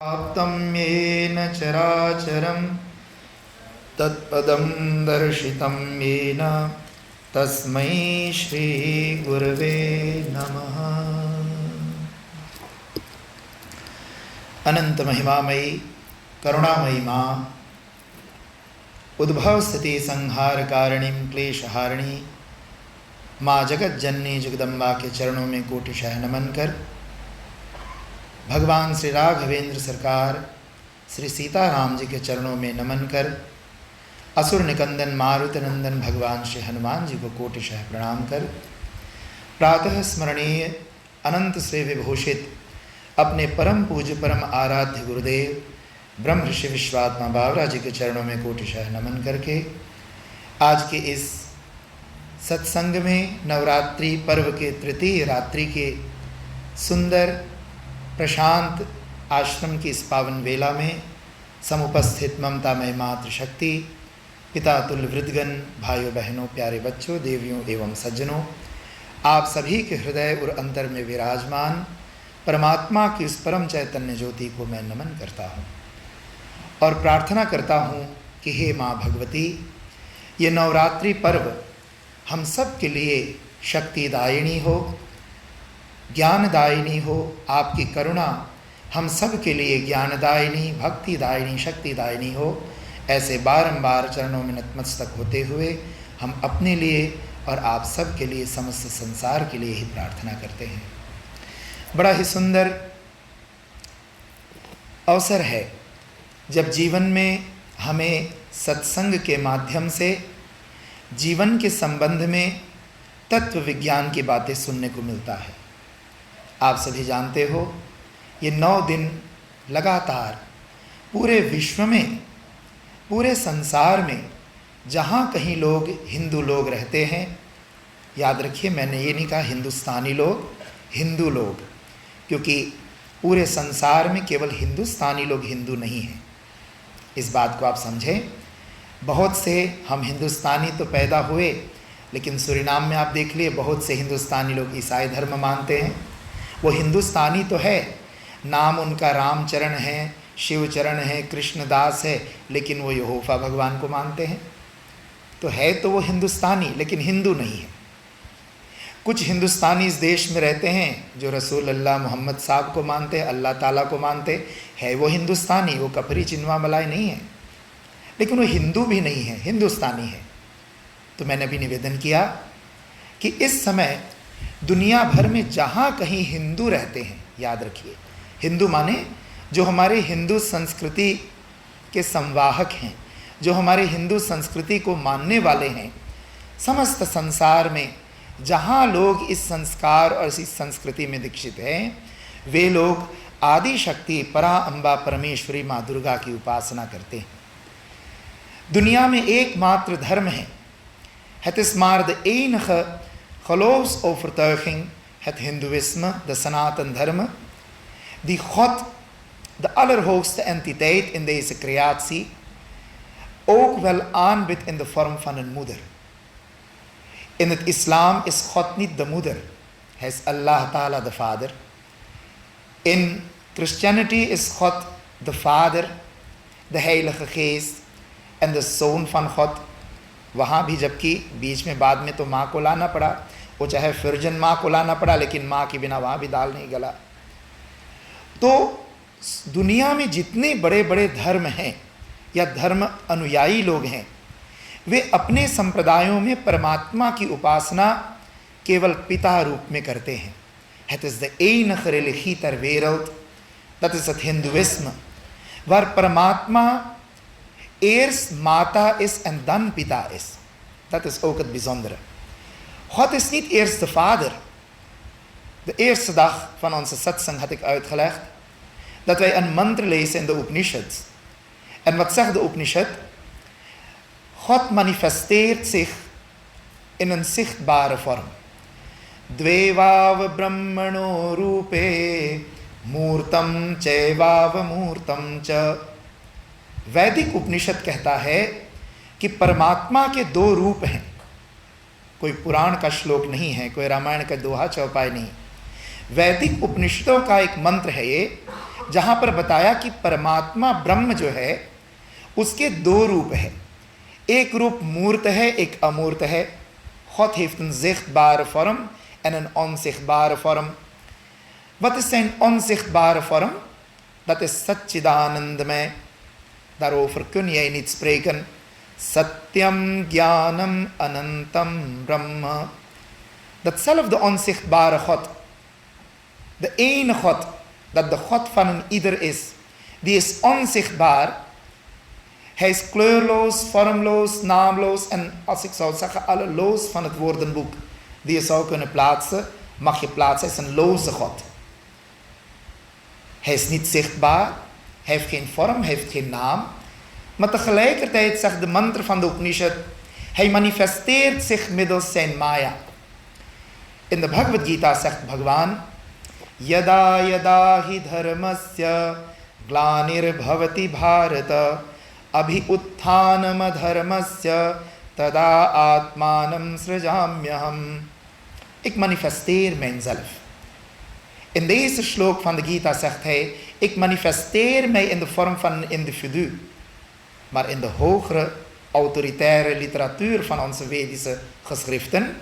प्राप्तं येन चराचरं तत्पदं दर्शितं येन तस्मै श्रीगुरवे नमः। अनंत महिमामयी करुणामयी माँ, उद्भव स्थिति संहार कारिणीं क्लेशहारिणी माँ जगज्जननी जगदम्बा के चरणों में कोटिशः नमन कर भगवान श्री राघवेंद्र सरकार श्री सीताराम जी के चरणों में नमन कर असुर निकंदन मारुति नंदन भगवान श्री हनुमान जी को कोटिशः प्रणाम कर प्रातः स्मरणीय अनंत से विभूषित अपने परम पूज्य परम आराध्य गुरुदेव ब्रह्म ऋषि विश्वात्मा बावरा जी के चरणों में कोटिशः नमन करके आज के इस सत्संग में नवरात्रि पर्व के तृतीय रात्रि के सुंदर प्रशांत आश्रम की इस पावन वेला में समुपस्थित ममतामय मातृशक्ति, पिता तुल्य वृद्धगण, भाइयों बहनों, प्यारे बच्चों, देवियों एवं सज्जनों, आप सभी के हृदय और अंतर में विराजमान परमात्मा की उस परम चैतन्य ज्योति को मैं नमन करता हूँ और प्रार्थना करता हूँ कि हे माँ भगवती, ये नवरात्रि पर्व हम सब के लिए शक्तिदायिनी हो, ज्ञानदायिनी हो। आपकी करुणा हम सब के लिए ज्ञानदायिनी, भक्तिदायिनी, शक्तिदायिनी हो। ऐसे बारंबार चरणों में नतमस्तक होते हुए हम अपने लिए और आप सब के लिए, समस्त संसार के लिए ही प्रार्थना करते हैं। बड़ा ही सुंदर अवसर है जब जीवन में हमें सत्संग के माध्यम से जीवन के संबंध में तत्व विज्ञान की बातें सुनने को मिलता है। आप सभी जानते हो, ये 9 दिन लगातार पूरे विश्व में, पूरे संसार में जहाँ कहीं लोग हिंदू लोग रहते हैं, याद रखिए मैंने ये नहीं कहा हिंदुस्तानी लोग, हिंदू लोग, क्योंकि पूरे संसार में केवल हिंदुस्तानी लोग हिंदू नहीं हैं। इस बात को आप समझें। बहुत से हम हिंदुस्तानी तो पैदा हुए, लेकिन सूरीनाम में आप देख लिए बहुत से हिंदुस्तानी लोग ईसाई धर्म मानते हैं। वो हिंदुस्तानी तो है, नाम उनका रामचरण है, शिवचरण है, कृष्णदास है, लेकिन वो यहोवा भगवान को मानते हैं। तो है तो वो हिंदुस्तानी, लेकिन हिंदू नहीं है। कुछ हिंदुस्तानी इस देश में रहते हैं जो रसूल अल्लाह मोहम्मद साहब को मानते हैं, अल्लाह ताला को मानते हैं। वो हिंदुस्तानी, वो कपरी चिन्वा मलाई नहीं है, लेकिन वो हिंदू भी नहीं है, हिंदुस्तानी है। तो मैंने अभी निवेदन किया कि इस समय दुनिया भर में जहाँ कहीं हिंदू रहते हैं, याद रखिए हिंदू माने जो हमारे हिंदू संस्कृति के संवाहक हैं, जो हमारे हिंदू संस्कृति को मानने वाले हैं। समस्त संसार में जहाँ लोग इस संस्कार और इस संस्कृति में दीक्षित हैं, वे लोग आदि शक्ति परा अम्बा परमेश्वरी माँ दुर्गा की उपासना करते हैं। दुनिया में एकमात्र धर्म है, het is maar de enige geloofsovertuiging, het hindoeïsme, de Sanatan Dharma, die God, de allerhoogste entiteit in deze creatie, ook wel aanbiedt in de vorm van een moeder. In het islam is God niet de moeder, hij is Allah Ta'ala de vader. In Christianity is God de vader, de heilige geest en de zoon van God. वहाँ भी जबकि बीच में बाद में तो माँ को लाना पड़ा, वो चाहे फिरजन माँ को लाना पड़ा, लेकिन माँ के बिना वहाँ भी दाल नहीं गला। तो दुनिया में जितने बड़े बड़े धर्म हैं या धर्म अनुयायी लोग हैं, वे अपने संप्रदायों में परमात्मा की उपासना केवल पिता रूप में करते हैं। Het is de enige religie ter wereld, dat is het hindoeïsme, waar परमात्मा eerst mata is en dan pita is. Dat is ook het bijzondere. God is niet eerst de vader. De eerste dag van onze satsang had ik uitgelegd dat wij een mantra lezen in de Upanishad. En wat zegt de Upanishad? God manifesteert zich in een zichtbare vorm. Dvevav brahmano rupe murtam chevav murtam cha. वैदिक उपनिषद कहता है कि परमात्मा के 2 रूप हैं। कोई पुराण का श्लोक नहीं है, कोई रामायण का दोहा चौपाई नहीं। वैदिक उपनिषदों का एक मंत्र है ये, जहां पर बताया कि परमात्मा ब्रह्म जो है उसके दो रूप है, एक रूप मूर्त है, एक अमूर्त है. God heeft een zichtbare vorm en een onzichtbare vorm. Wat is zijn onzichtbare vorm? Dat is Satchidanandamay. Daarover kun jij niet spreken. Satyam Jnanam Anantam Brahma. Datzelfde onzichtbare God, de ene God, dat de God van een ieder is, die is onzichtbaar. Hij is kleurloos, vormloos, naamloos en als ik zou zeggen alle loos van het woordenboek die je zou kunnen plaatsen, mag je plaatsen. Hij is een loze God. Hij is niet zichtbaar, hij heeft geen vorm, hij heeft geen naam. Maar tegelijkertijd zegt de mantra van de Upanishad, hij manifesteert zich middels zijn maya. In de Bhagavad Gita zegt Bhagwan, Yada yada hi dharmasya glanir bhavati bharata abhi utthanam adharmasya tada atmanam srijamyaham. Ik manifesteer mijzelf. In deze slok van de Gita zegt hij, ik manifesteer mij in de vorm van een individu. Maar in de hogere autoritaire literatuur van onze Vedische geschriften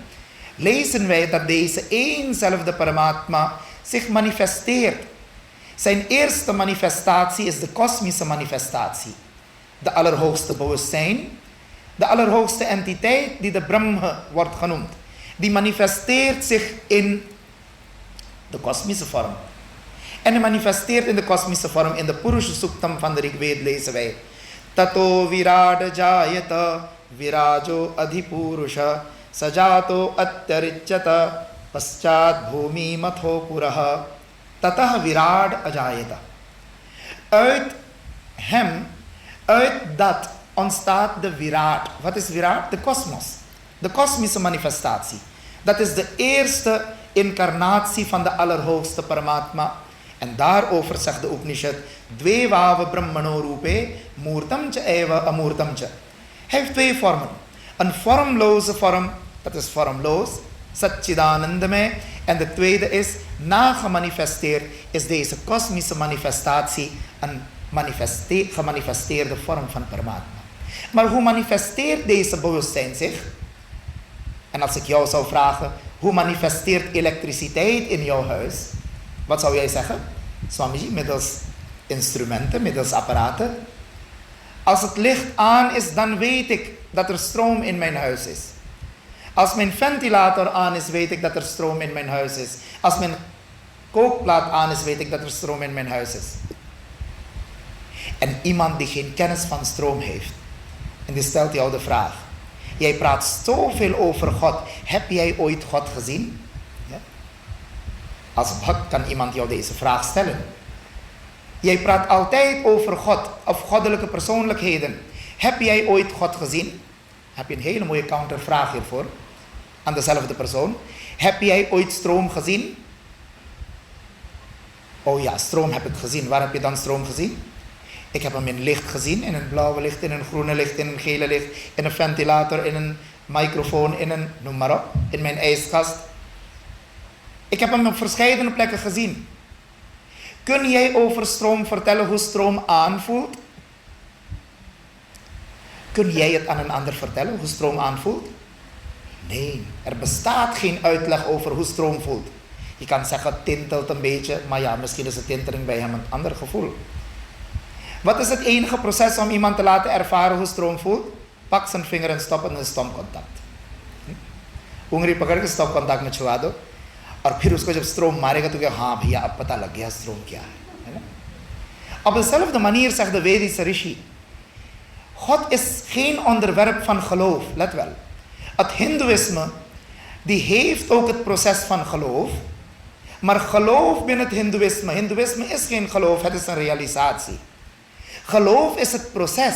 lezen wij dat deze eenzelfde Paramatma zich manifesteert. Zijn eerste manifestatie is de kosmische manifestatie. De allerhoogste bewustzijn, de allerhoogste entiteit die de Brahma wordt genoemd. Die manifesteert zich in de kosmische vorm. En hij manifesteert in de kosmische vorm in de Purusha Suktam van de Rigveda lezen wij. Tato virada jayata virajo adhipurusha sajato atyarijata paschat bhumi matho puraha tatah virad ajayata. Uit hem, uit dat ontstaat de Virat. Wat is Virat? De kosmos. De kosmische manifestatie. Dat is de eerste incarnatie van de allerhoogste Paramatma. En daarover zegt de Upanishad, Dvevava Brahmano Rupe, Moortamcha Eva Amurtamcha. Hij heeft twee vormen. Een vormloze vorm, dat is vormloos, Satchidanandamay. En de tweede is, nagemanifesteerd, is deze kosmische manifestatie een gemanifesteerde vorm van Paramatma. Maar hoe manifesteert deze bewustzijn zich? En als ik jou zou vragen, hoe manifesteert elektriciteit in jouw huis? Wat zou jij zeggen? Swamiji, middels instrumenten, middels apparaten. Als het licht aan is, dan weet ik dat er stroom in mijn huis is. Als mijn ventilator aan is, weet ik dat er stroom in mijn huis is. Als mijn kookplaat aan is, weet ik dat er stroom in mijn huis is. En iemand die geen kennis van stroom heeft, en die stelt jou de vraag, jij praat zoveel over God, heb jij ooit God gezien? Ja? Als bhakt kan iemand jou deze vraag stellen. Jij praat altijd over God of goddelijke persoonlijkheden. Heb jij ooit God gezien? Heb je een hele mooie countervraag hiervoor aan dezelfde persoon. Heb jij ooit stroom gezien? Oh ja, stroom heb ik gezien. Waar heb je dan stroom gezien? Ik heb hem in licht gezien, in een blauwe licht, in een groene licht, in een gele licht, in een ventilator, in een microfoon, in een, noem maar op, in mijn ijskast. Ik heb hem op verschillende plekken gezien. Kun jij over stroom vertellen hoe stroom aanvoelt? Kun jij het aan een ander vertellen hoe stroom aanvoelt? Nee, er bestaat geen uitleg over hoe stroom voelt. Je kan zeggen het tintelt een beetje, maar ja, misschien is de tinteling bij hem een ander gevoel. Wat is het enige proces om iemand te laten ervaren hoe stroom voelt? Pak zijn vinger en stop in een stopcontact. उंगली पकड़ के stop contact में छुआ दो और फिर उसको जब स्ट्रोम मारेगा तो क्या हाँ भैया अब पता लग गया स्ट्रोम क्या है ना? Op dezelfde manier zegt de Vedische Rishi, God is geen onderwerp van geloof, let wel. Het Hindoeïsme, die heeft ook het proces van geloof, maar geloof binnen het Hindoeïsme, Hindoeïsme is geen geloof, het is een realisatie. Geloof is het proces.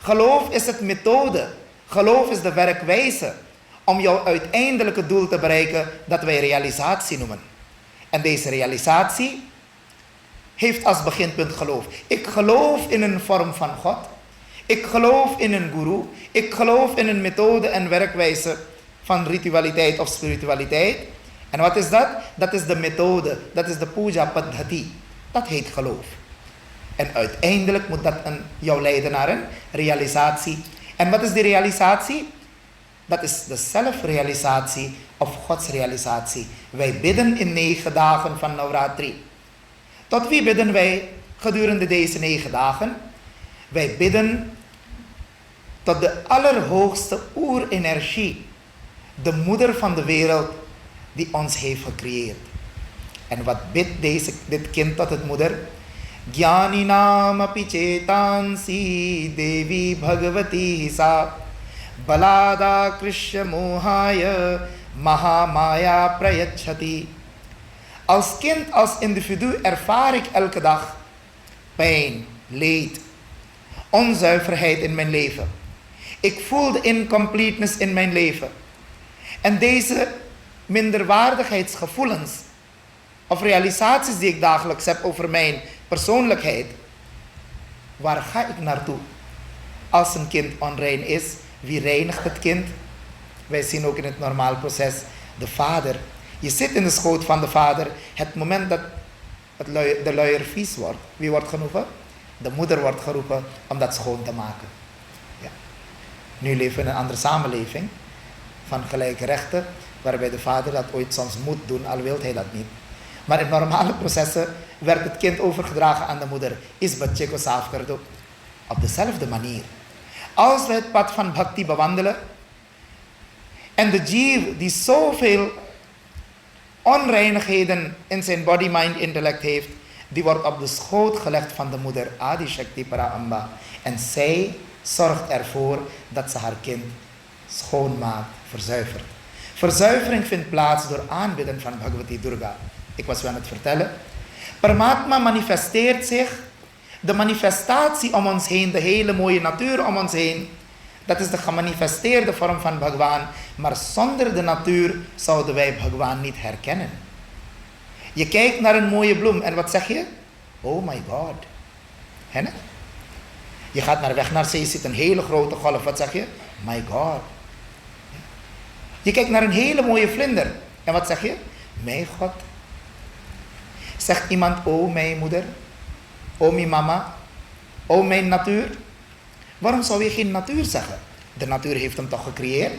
Geloof is het methode. Geloof is de werkwijze om jouw uiteindelijke doel te bereiken dat wij realisatie noemen. En deze realisatie heeft als beginpunt geloof. Ik geloof in een vorm van God. Ik geloof in een guru. Ik geloof in een methode en werkwijze van ritualiteit of spiritualiteit. En wat is dat? Dat is de methode. Dat is de puja paddhati. Dat heet geloof. En uiteindelijk moet dat jou leiden naar een realisatie. En wat is die realisatie? Dat is de zelfrealisatie of godsrealisatie. Wij bidden in 9 dagen van Navratri. Tot wie bidden wij gedurende deze 9 dagen? Wij bidden tot de allerhoogste oerenergie, de moeder van de wereld die ons heeft gecreëerd. En wat bidt dit kind tot het moeder? Jnaninam api chetansi Devi Bhagavati sa Balada Krishya Mohaya Mahamaya Prayachati. Als kind, als individu ervaar ik elke dag pijn, leed, onzuiverheid in mijn leven. Ik voel de incompleteness in mijn leven. En deze minderwaardigheidsgevoelens of realisaties die ik dagelijks heb over mijn persoonlijkheid, waar ga ik naartoe? Als een kind onrein is, wie reinigt het kind? Wij zien ook in het normaal proces de vader. Je zit in de schoot van de vader. Het moment dat de luier vies wordt, wie wordt geroepen? De moeder wordt geroepen om dat schoon te maken. Ja. Nu leven we in een andere samenleving van gelijke rechten, waarbij de vader dat ooit soms moet doen, al wil hij dat niet. Maar in normale processen werd het kind overgedragen aan de moeder. Is bacheko saaf kardo. Op dezelfde manier. Als we het pad van bhakti bewandelen en de jeev die zoveel onreinigheden in zijn body, mind, intellect heeft, die wordt op de schoot gelegd van de moeder Adi Shakti Paramba. En zij zorgt ervoor dat ze haar kind schoonmaakt, verzuivert. Verzuivering vindt plaats door aanbidden van Bhagavati Durga. Ik was u aan het vertellen. Paramatma manifesteert zich. De manifestatie om ons heen, de hele mooie natuur om ons heen, dat is de gemanifesteerde vorm van Bhagwan. Maar zonder de natuur zouden wij Bhagwan niet herkennen. Je kijkt naar een mooie bloem en wat zeg je? Oh my God. Hè? Je gaat naar weg naar zee, ziet een hele grote golf. Wat zeg je? My God. Je kijkt naar een hele mooie vlinder. En wat zeg je? Mijn God. Zegt iemand, oh mijn moeder, oh mijn mama, oh mijn natuur. Waarom zou je geen natuur zeggen? De natuur heeft hem toch gecreëerd?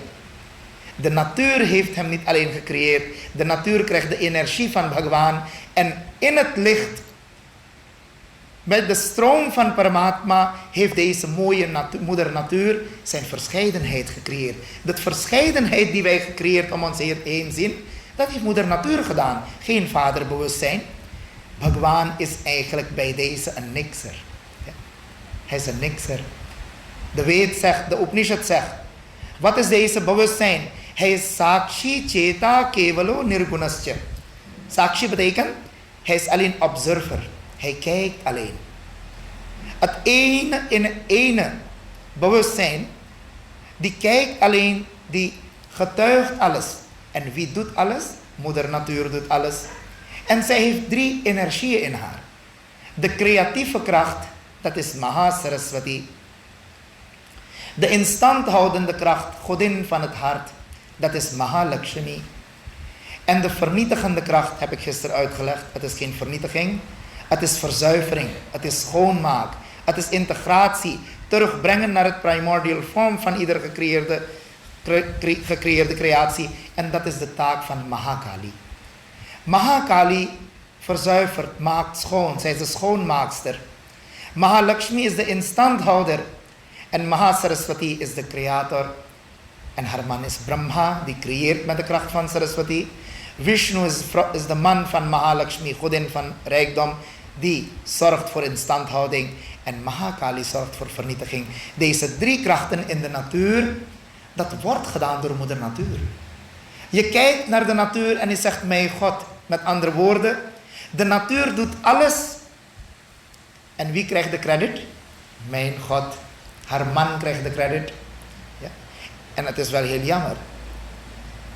De natuur heeft hem niet alleen gecreëerd. De natuur krijgt de energie van Bhagwan. En in het licht, met de stroom van Paramatma, heeft deze mooie moeder natuur zijn verscheidenheid gecreëerd. De verscheidenheid die wij gecreëerd om ons heen zien, dat heeft moeder natuur gedaan. Geen vaderbewustzijn. Bhagwan is eigenlijk bij deze een nikser. Ja. Hij is een nikser. De Ved zegt, de Upanishad zegt, wat is deze bewustzijn? Hij is Sakshi Cheta Kevalo Nirgunascha. Sakshi betekent, hij is alleen observer. Hij kijkt alleen. Het ene bewustzijn, die kijkt alleen, die getuigt alles. En wie doet alles? Moeder natuur doet alles. En zij heeft 3 energieën in haar. De creatieve kracht, dat is Mahasaraswati. De instandhoudende kracht, godin van het hart, dat is Mahalakshmi. En de vernietigende kracht, heb ik gisteren uitgelegd, het is geen vernietiging. Het is verzuivering, het is schoonmaak, het is integratie. Terugbrengen naar het primordial vorm van iedere gecreëerde creatie. En dat is de taak van Mahakali. Mahakali verzuivert, maakt schoon. Zij is de schoonmaakster. Mahalakshmi is de instandhouder. En Mahasaraswati is de creator. En haar man is Brahma, die creëert met de kracht van Saraswati. Vishnu is de man van Mahalakshmi, godin van rijkdom, die zorgt voor instandhouding. En Mahakali zorgt voor vernietiging. Deze 3 krachten in de natuur, dat wordt gedaan door moeder natuur. Je kijkt naar de natuur en je zegt, mijn God. Met andere woorden, de natuur doet alles. En wie krijgt de credit? Mijn God. Haar man krijgt de credit. Ja. En het is wel heel jammer.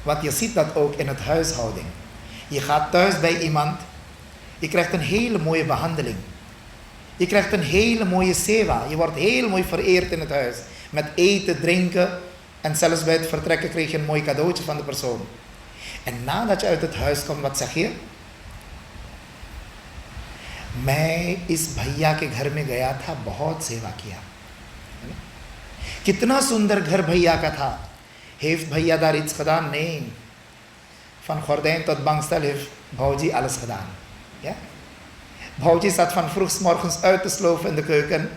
Want je ziet dat ook in het huishouding. Je gaat thuis bij iemand. Je krijgt een hele mooie behandeling. Je krijgt een hele mooie seva. Je wordt heel mooi vereerd in het huis. Met eten, drinken. En zelfs bij het vertrekken kreeg je een mooi cadeautje van de persoon. En nadat je uit het huis komt, wat zeg je? मैं इस भैया के घर में गया था, बहुत सेवा किया, कितना सुंदर घर भैया का था. Heeft भैया daar iets gedaan? Nee. Van gordijn tot bankstel heeft Bouwtje alles gedaan. Ja? Bouwtje zat van vroeg morgens uit te sloven in de keuken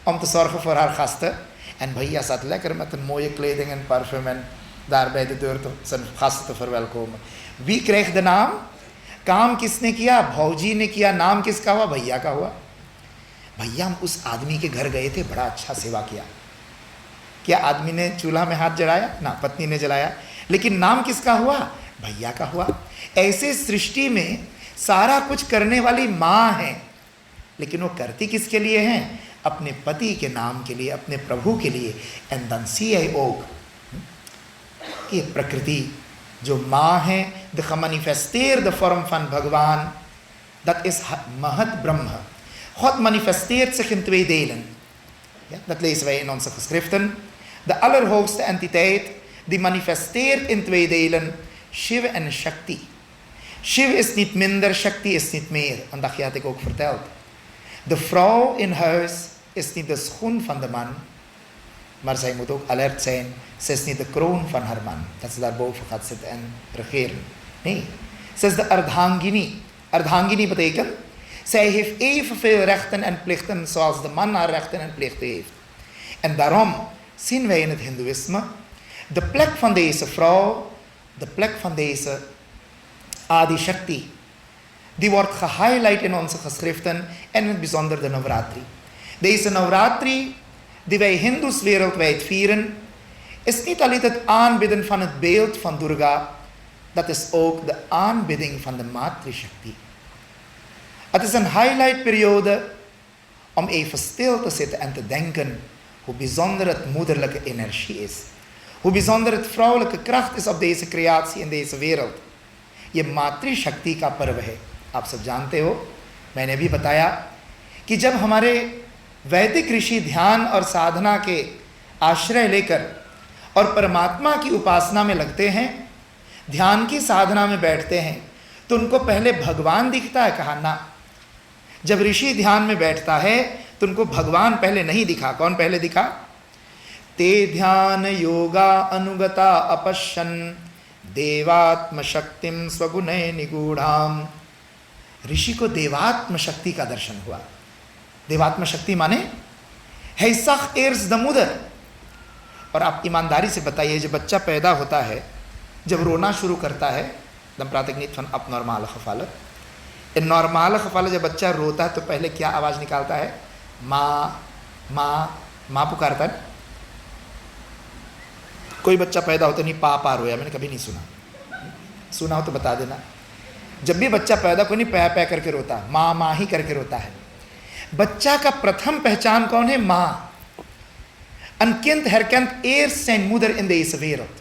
om te zorgen voor haar gasten. En भैया zat lekker met een mooie kleding en parfum en daar bij de deur zijn gasten te verwelkomen. Wie kreeg de naam? काम किसने किया? भौजी ने किया. नाम किसका हुआ? भैया का हुआ. भैया हम उस आदमी के घर गए थे, बड़ा अच्छा सेवा किया. क्या आदमी ने चूल्हा में हाथ जलाया? ना, पत्नी ने जलाया. लेकिन नाम किसका हुआ? भैया का हुआ. ऐसे सृष्टि में सारा कुछ करने वाली माँ है, लेकिन वो करती किसके लिए हैं? अपने पति के नाम के लिए, अपने प्रभु के लिए. And then see I ook कि प्रकृति जो माँ है, de gemanifesteerde vorm van भगवान, dat is Mahat Brahma. God manifesteert zich in 2 delen. Ja, dat lezen wij in onze geschriften. De allerhoogste entiteit die manifesteert in 2 delen, Shiva en Shakti. Shiva is niet minder, Shakti is niet meer. Een dagje had ik ook verteld. De vrouw in huis is niet de schoen van de man, maar zij moet ook alert zijn. Ze is niet de kroon van haar man, dat ze daarboven gaat zitten en regeren. Nee, ze is de Ardhangini. Ardhangini betekent, zij heeft evenveel rechten en plichten zoals de man haar rechten en plichten heeft. En daarom zien wij in het Hindoeïsme de plek van deze vrouw, de plek van deze Adi Shakti, die wordt gehighlight in onze geschriften en in het bijzonder de Navratri. Deze Navratri die wij Hindoes wereldwijd vieren, is niet alleen het aanbidden van het beeld van Durga, dat is ook de aanbidding van de Matri Shakti. Het is een highlight periode om even stil te zitten en te denken hoe bijzonder het moederlijke energie is. Hoe bijzonder het vrouwelijke kracht is op deze creatie in deze wereld. ये मातृ शक्ति का पर्व है. आप सब जानते हो, मैंने भी बताया कि जब हमारे वैदिक ऋषि ध्यान और साधना के आश्रय लेकर और परमात्मा की उपासना में लगते हैं, ध्यान की साधना में बैठते हैं, तो उनको पहले भगवान दिखता है? कहा ना. जब ऋषि ध्यान में बैठता है तो उनको भगवान पहले नहीं दिखा. कौन पहले दिखा? ते ध्यान योगा अनुगता अपश्यन देवात्म शक्तिम स्वगुणे निगूढ़ाम. ऋषि को देवात्म शक्ति का दर्शन हुआ. देवात्म शक्ति माने हैसख एर्स द मुदर. और आप ईमानदारी से बताइए, जब बच्चा पैदा होता है, जब रोना शुरू करता है, दम प्रातिक नीत फन अप नॉर्मल खफालत. इन नॉर्मल खफालत जब बच्चा रोता है तो पहले क्या आवाज़ निकालता है? माँ माँ माँ पुकारता है. कोई बच्चा पैदा होता नहीं पापा रोया, मैंने कभी नहीं सुना. सुना हो तो बता देना. जब भी बच्चा पैदा कोई नहीं पै पै करके रोता, माँ माँ ही करके रोता है. बच्चा का प्रथम पहचान कौन है? माँ. Een kind herkent eerst zijn moeder in deze wereld.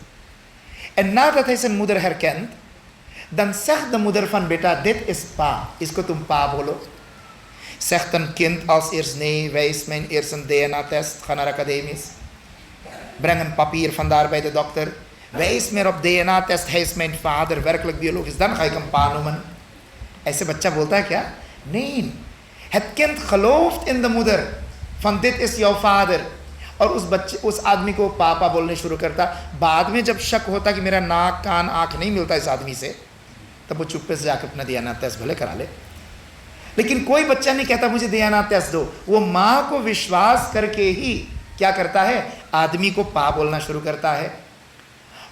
En nadat hij zijn moeder herkent, dan zegt de moeder van beta, dit is pa. Isko tum pa bolo. Zegt een kind als eerst nee, wijs mijn eerst een DNA-test, ga naar academisch. Breng een papier vandaar bij de dokter. Wijs meer op DNA-test, hij is mijn vader, werkelijk biologisch. Dan ga ik hem pa noemen. ऐसे बच्चा बोलता है क्या? नहीं. Het kind gelooft in de moeder van dit is jouw vader. और उस आदमी को पापा बोलने शुरू करता. बाद में जब शक होता कि मेरा नाक कान आँख नहीं मिलता इस आदमी से, तब वो चुप्पे से जाकर अपना DNA टेस्ट भले करा ले. लेकिन कोई बच्चा नहीं कहता मुझे DNA टेस्ट दो. वो माँ को विश्वास करके ही क्या करता है? आदमी को पा बोलना शुरू करता है.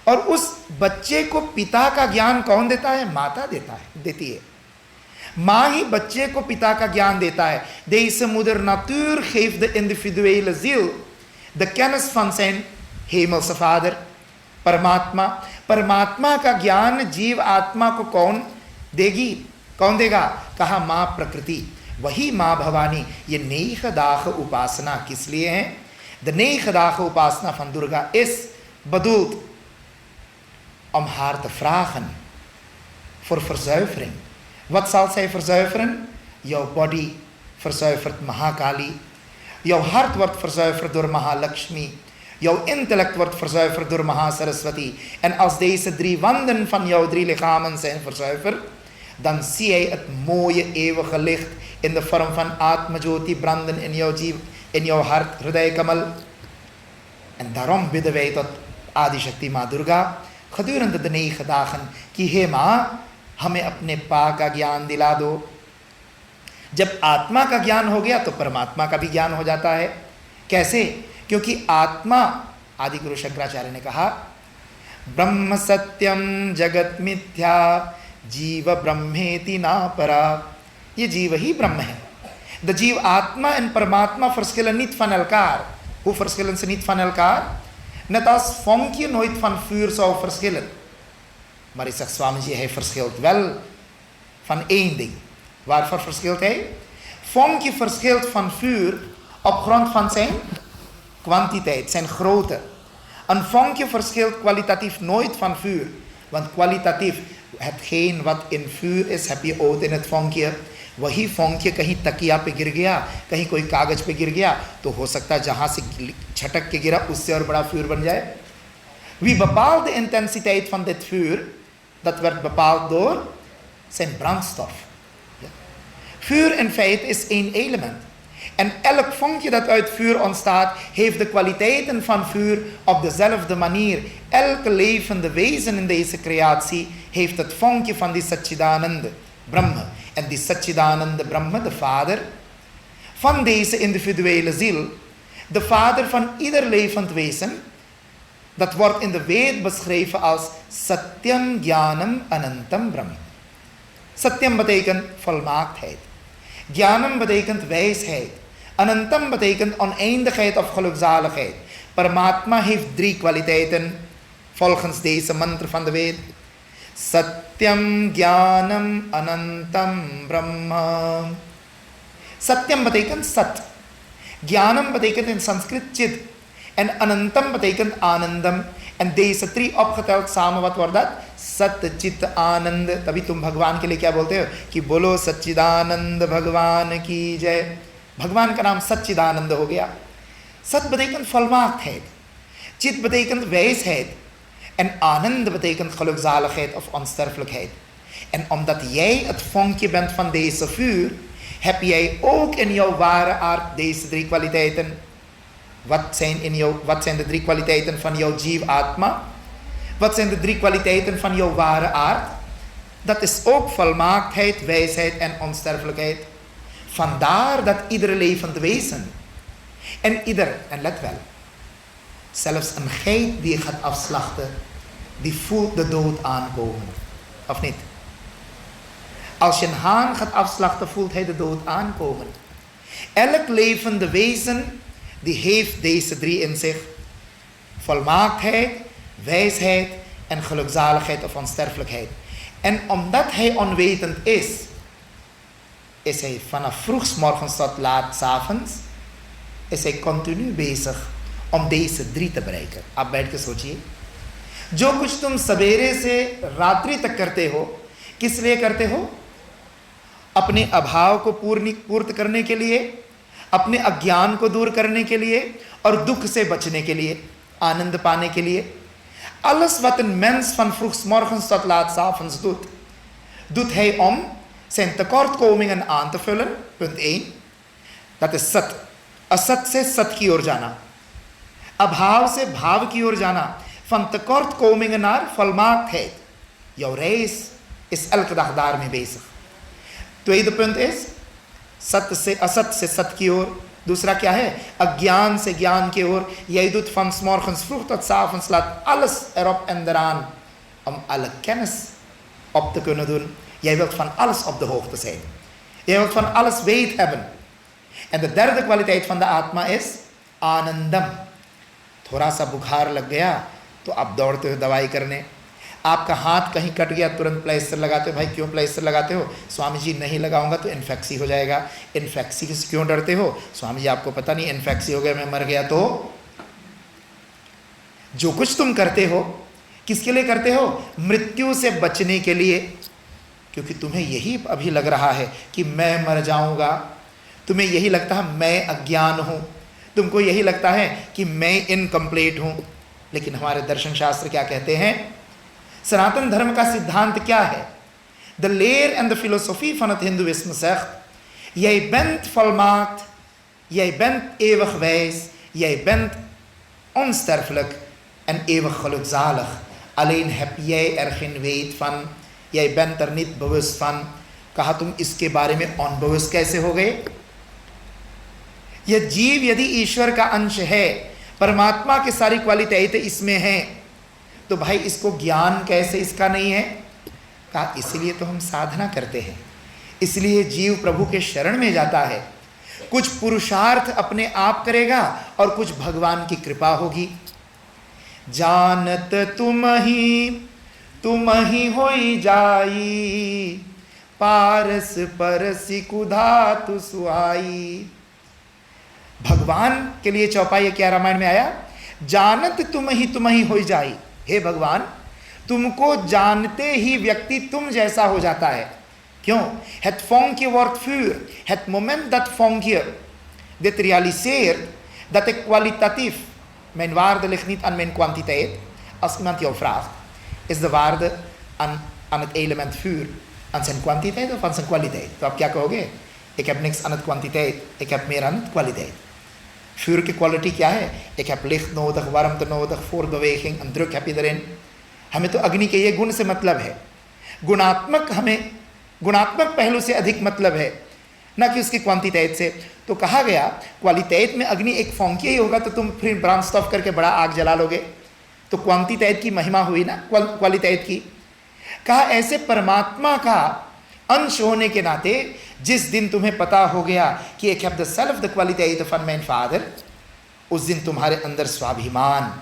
और उस बच्चे को पिता का ज्ञान कौन देता है? माता देती है. माँ ही बच्चे को पिता का ज्ञान देता है. Deze moeder natuur geeft de individuele ziel de kennis van zijn hemelse vader, परमात्मा. परमात्मा का ज्ञान जीव आत्मा को कौन देगी? कौन देगा? कहा माँ प्रकृति, वही माँ भवानी. ये negendagen उपासना किस लिए है? De negendagen Upasana van Durga is bedoeld om haar te vragen voor verzuivering. Wat zal zij verzuiveren? Jouw body verzuivert Mahakali. Jouw hart wordt verzuiverd door Mahalakshmi. Jouw intellect wordt verzuiverd door Mahasaraswati. En als deze 3 wanden van jouw 3 lichamen zijn verzuiverd, dan zie jij het mooie eeuwige licht in the form van Atmajoti branden in jouw hart, Hriday Kamal. En daarom bidden wij tot Adishakti Ma Durga gedurende de 9 dagen कि हे माँ हमें अपने पा का ज्ञान दिला दो. जब आत्मा का ज्ञान हो गया तो परमात्मा का भी ज्ञान हो जाता है. कैसे? क्योंकि आत्मा, आदि गुरु शंकराचार्य ने कहा, ब्रह्म सत्यम जगत मिथ्या जीव ब्रह्मेति ना परा. ये जीव ही ब्रह्म है. De जीव आत्मा en परमात्मा verschillen niet van elkaar. Hoe verschillen ze niet van elkaar? Net als vonkje nooit van vuur zou verschillen. Maar ik zeg, Swamiji, hij verschilt wel van één ding. Waarvoor verschilt hij? Vonkje verschilt van vuur op grond van zijn kwantiteit, zijn grootte. Een vonkje verschilt kwalitatief nooit van vuur. Want kwalitatief, hetgeen wat in vuur is, heb je ooit in het vonkje. वही फोंक्य कहीं तकिया पे गिर गया, कहीं कोई कागज पे गिर गया, तो हो सकता है जहां से छटक के गिरा उससे और बड़ा vuur बन जाए. Wie bepaalt de intensiteit van dit vuur? Dat werd bepaald door zijn brandstof. Ja. Vuur in feite is één element. En elk vonkje dat uit vuur ontstaat, heeft de kwaliteiten van vuur op dezelfde manier. Elke levende wezen in deze creatie heeft het vonkje van die Satchidananda, Brahma. En die Satchidananda Brahma, de vader van deze individuele ziel, de vader van ieder levend wezen, dat wordt in de Ved beschreven als Satyam Jnanam Anantam Brahma. Satyam betekent volmaaktheid. Jnanam betekent wijsheid. Anantam betekent oneindigheid of gelukzaligheid. Paramatma heeft 3 kwaliteiten volgens deze mantra van de Ved. Satyam Jnanam Anantam Brahma. Satyam betekent sat. Jnanam betekent in Sanskrit chid. En Anantam betekent aanandam. En deze 3 opgeteld samen, wat wordt dat? Sat Chit Anand. तभी तुम भगवान के लिए क्या बोलते हो कि बोलो सच्चिदानंद भगवान की जय. भगवान का नाम सच्चिदानंद हो गया. Sat betekent volmaaktheid. Chit betekent wijsheid. En aanand betekent gelukzaligheid of onsterfelijkheid. En omdat jij het vonkje bent van deze vuur, heb jij ook in jouw ware aard deze 3 kwaliteiten. Wat zijn de 3 kwaliteiten van jouw Jeev Atma? Wat zijn de 3 kwaliteiten van jouw ware aard? Dat is ook volmaaktheid, wijsheid en onsterfelijkheid. Vandaar dat iedere levend wezen en let wel, zelfs een geit die je gaat afslachten, die voelt de dood aankomen. Of niet? Als je een haan gaat afslachten, voelt hij de dood aankomen. Elk levende wezen die heeft deze 3 in zich. Volmaaktheid, wijsheid en gelukzaligheid of onsterfelijkheid. En omdat hij onwetend is hij vanaf vroeg morgens tot laat 's avonds, is hij continu bezig om deze 3 te bereiken. आप बैठ के सोचिए, जो कुछ तुम सवेरे से रात्रि तक करते हो, किस लिए करते हो? अपने अभाव को पूर्त करने के लिए, अपने अज्ञान को दूर करने के लिए और दुख से बचने के लिए, आनंद पाने के लिए. Alles wat een mens van vroeg morgens tot laat 's avonds doet hij om zijn tekortkomingen aan te vullen. Punt 1. Dat is sat. असत से सत की ओर जाना, अभाव से भाव की ओर जाना, van tekortkomingen naar volmaaktheid. Jouw reis is elke dag daarmee bezig. Tweede punt is सत्य से असत से सत्य की ओर. दूसरा क्या है? अज्ञान से ज्ञान की ओर. Jij doet van 's morgens vroeg tot 's avonds laat alles erop en eraan om alle kennis op te kunnen doen. Jij wilt van alles op de hoogte zijn. Jij wilt van alles weet hebben. En de derde kwaliteit van de Atma is आनंदम. थोड़ा सा बुखार लग गया तो आप दौड़ते हो दवाई करने. आपका हाथ कहीं कट गया तुरंत प्लास्टर लगाते हो. भाई क्यों प्लास्टर लगाते हो? स्वामी जी नहीं लगाऊंगा तो इन्फेक्सी हो जाएगा. इन्फेक्सी से क्यों डरते हो? स्वामी जी आपको पता नहीं इन्फेक्सी हो गया मैं मर गया तो. जो कुछ तुम करते हो किसके लिए करते हो? मृत्यु से बचने के लिए. क्योंकि तुम्हें यही अभी लग रहा है कि मैं मर जाऊंगा. तुम्हें यही लगता है मैं अज्ञान हूं. तुमको यही लगता है कि मैं इनकम्प्लीट हूं. लेकिन हमारे दर्शन शास्त्र क्या कहते हैं? सनातन धर्म का सिद्धांत क्या है? The leer en de filosofie van het Hindoeïsme zegt, Jij bent volmaakt, jij bent eeuwig wijs, jij bent onsterfelijk en eeuwig gelukzalig. Alleen heb jij er geen weet van, jij bent er niet bewust van. कहा तुम इसके बारे में अनबewust कैसे हो गए? यह जीव यदि ईश्वर का अंश है, परमात्मा की सारी क्वालिटी इसमें है, तो भाई इसको ज्ञान कैसे इसका नहीं है? कहा इसलिए तो हम साधना करते हैं, इसलिए जीव प्रभु के शरण में जाता है। कुछ पुरुषार्थ अपने आप करेगा और कुछ भगवान की कृपा होगी। जानत तुम ही होई जाई, पारस परसी कुधा तु सुआई। भगवान के लिए चौपाई क्या रामायण में आया? जानत तुम ही हो जाई। हे भगवान, तुमको जानते ही व्यक्ति तुम जैसा हो जाता है। क्यों? Het vonkje wordt vuur. Het moment dat vonkje dit realiseert dat ik kwalitatief, mijn waarde ligt niet aan mijn kwantiteit. Als iemand jou vraagt, is de waarde aan het element vuur aan zijn kwantiteit of aan zijn kwaliteit? तो आप क्या कहोगे? Ik heb niks aan het kwantiteit, ik heb meer aan het kwaliteit. Vuur की क्वालिटी क्या है? Ik heb licht nodig, warmte nodig, voortbeweging, een druk heb je erin. हमें तो अग्नि के ये गुण से मतलब है। गुणात्मक पहलू से अधिक मतलब है, ना कि उसकी क्वांटिटेट से। तो कहा गया क्वालिटेट में अग्नि एक फोंकी ही होगा तो तुम फिर ब्राउन स्टफ करके बड़ा आग जला लोगे, तो क्वांटिटेट की महिमा हुई ना क्वालिटेट की। कहा ऐसे परमात्मा का अंश होने के नाते जिस दिन तुम्हें पता हो गया कि एक हैव द सेल्फ द क्वालिटेट ऑफ मैन फादर, उस दिन तुम्हारे अंदर स्वाभिमान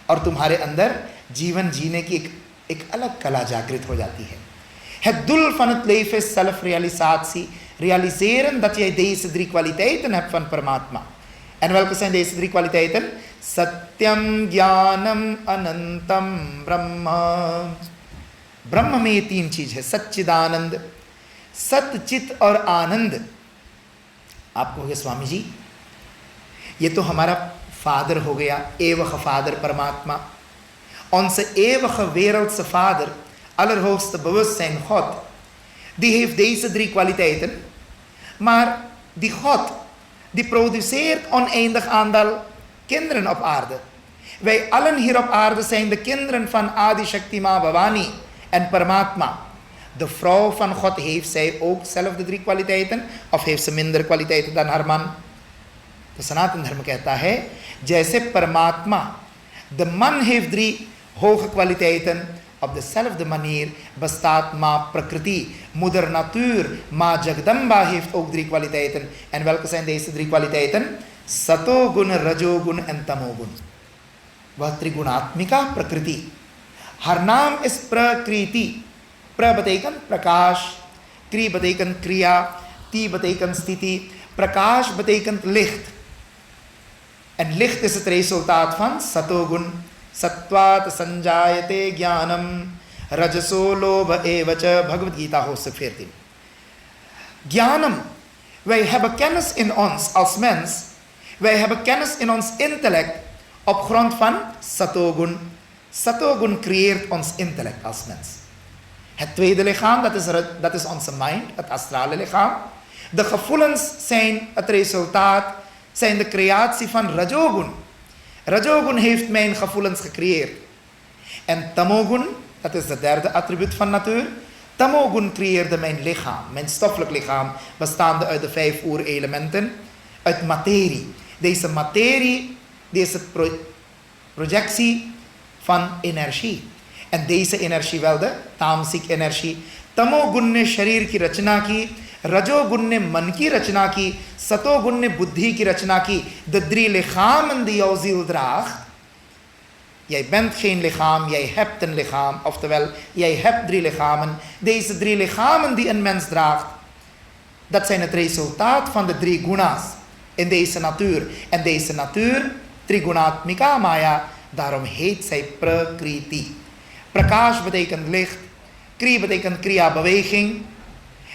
और तुम्हारे अंदर जीवन जीने की एक अलग कला जागृत हो जाती है। Het doel van het leven is zelfrealisatie. Realiseren dat jij deze 3 kwaliteiten hebt van Paramatma. En welke zijn deze 3 kwaliteiten? Satyam, Jnanam, Anantam, Brahma. ब्रह्म में ये 3 चीज है, सच्चिदानंद, सत, चित और आनंद। आप कहोगे स्वामी जी ये तो हमारा फादर हो गया, eeuwige फादर परमात्मा। Onze eeuwige wereldse vader, allerhoogste bewustzijn God, die heeft deze 3 kwaliteiten, maar die God die produceert oneindig aantal kinderen op aarde. Wij allen hier op aarde zijn de kinderen van Adi Shakti Ma Bhavani en Paramatma. De vrouw van God, heeft zij ook zelf de 3 kwaliteiten of heeft ze minder kwaliteiten dan haar man? तो सनातन धर्म कहता है जैसे परमात्मा, de man heeft 3 hoge kwaliteiten, op dezelfde manier bestaat Ma Prakriti, moeder natuur, Ma Jagdamba heeft ook 3 kwaliteiten. En welke zijn deze 3 kwaliteiten? Satogun, Rajogun en Tamogun. वह त्रिगुणात्मिका प्रकृति। हर नाम is प्रकृति। प्र betekent प्रकाश, क्री betekent क्रिया, ती betekent स्थिति, प्रकाश betekent licht. En licht is het resultaat van satogun. Satvat sanjayate jnanam, rajaso loba evacha. Bhagavad Gita hoofdstuk 14. Jnanam, wij hebben kennis in ons als mens, wij hebben kennis in ons intellect op grond van satogun. Satogun creëert ons intellect als mens. Het tweede lichaam, dat is onze mind, het astrale lichaam. De gevoelens zijn het resultaat, zijn de creatie van Rajogun. Rajogun heeft mijn gevoelens gecreëerd. En Tamogun, dat is het derde attribuut van natuur. Tamogun creëerde mijn lichaam, mijn stoffelijk lichaam, bestaande uit de 5 oerelementen, uit materie. Deze materie, deze projectie van energie. En deze energie wel de तामसिक energie. तमोगुण ने शरीर की रचना की, रजोगुण ने मन की रचना की, सतोगुण ने बुद्धि की रचना की. De 3 lichamen die jouw ziel draagt. Jij bent geen lichaam, jij hebt een lichaam. Oftewel, jij hebt 3 lichamen. Deze 3 lichamen die een mens draagt, dat zijn het resultaat van de 3 gunas in deze natuur. En deze natuur, Trigunatmika Maya, daarom heet zij Prakriti. Prakash betekent licht, Kri betekent kriya, beweging,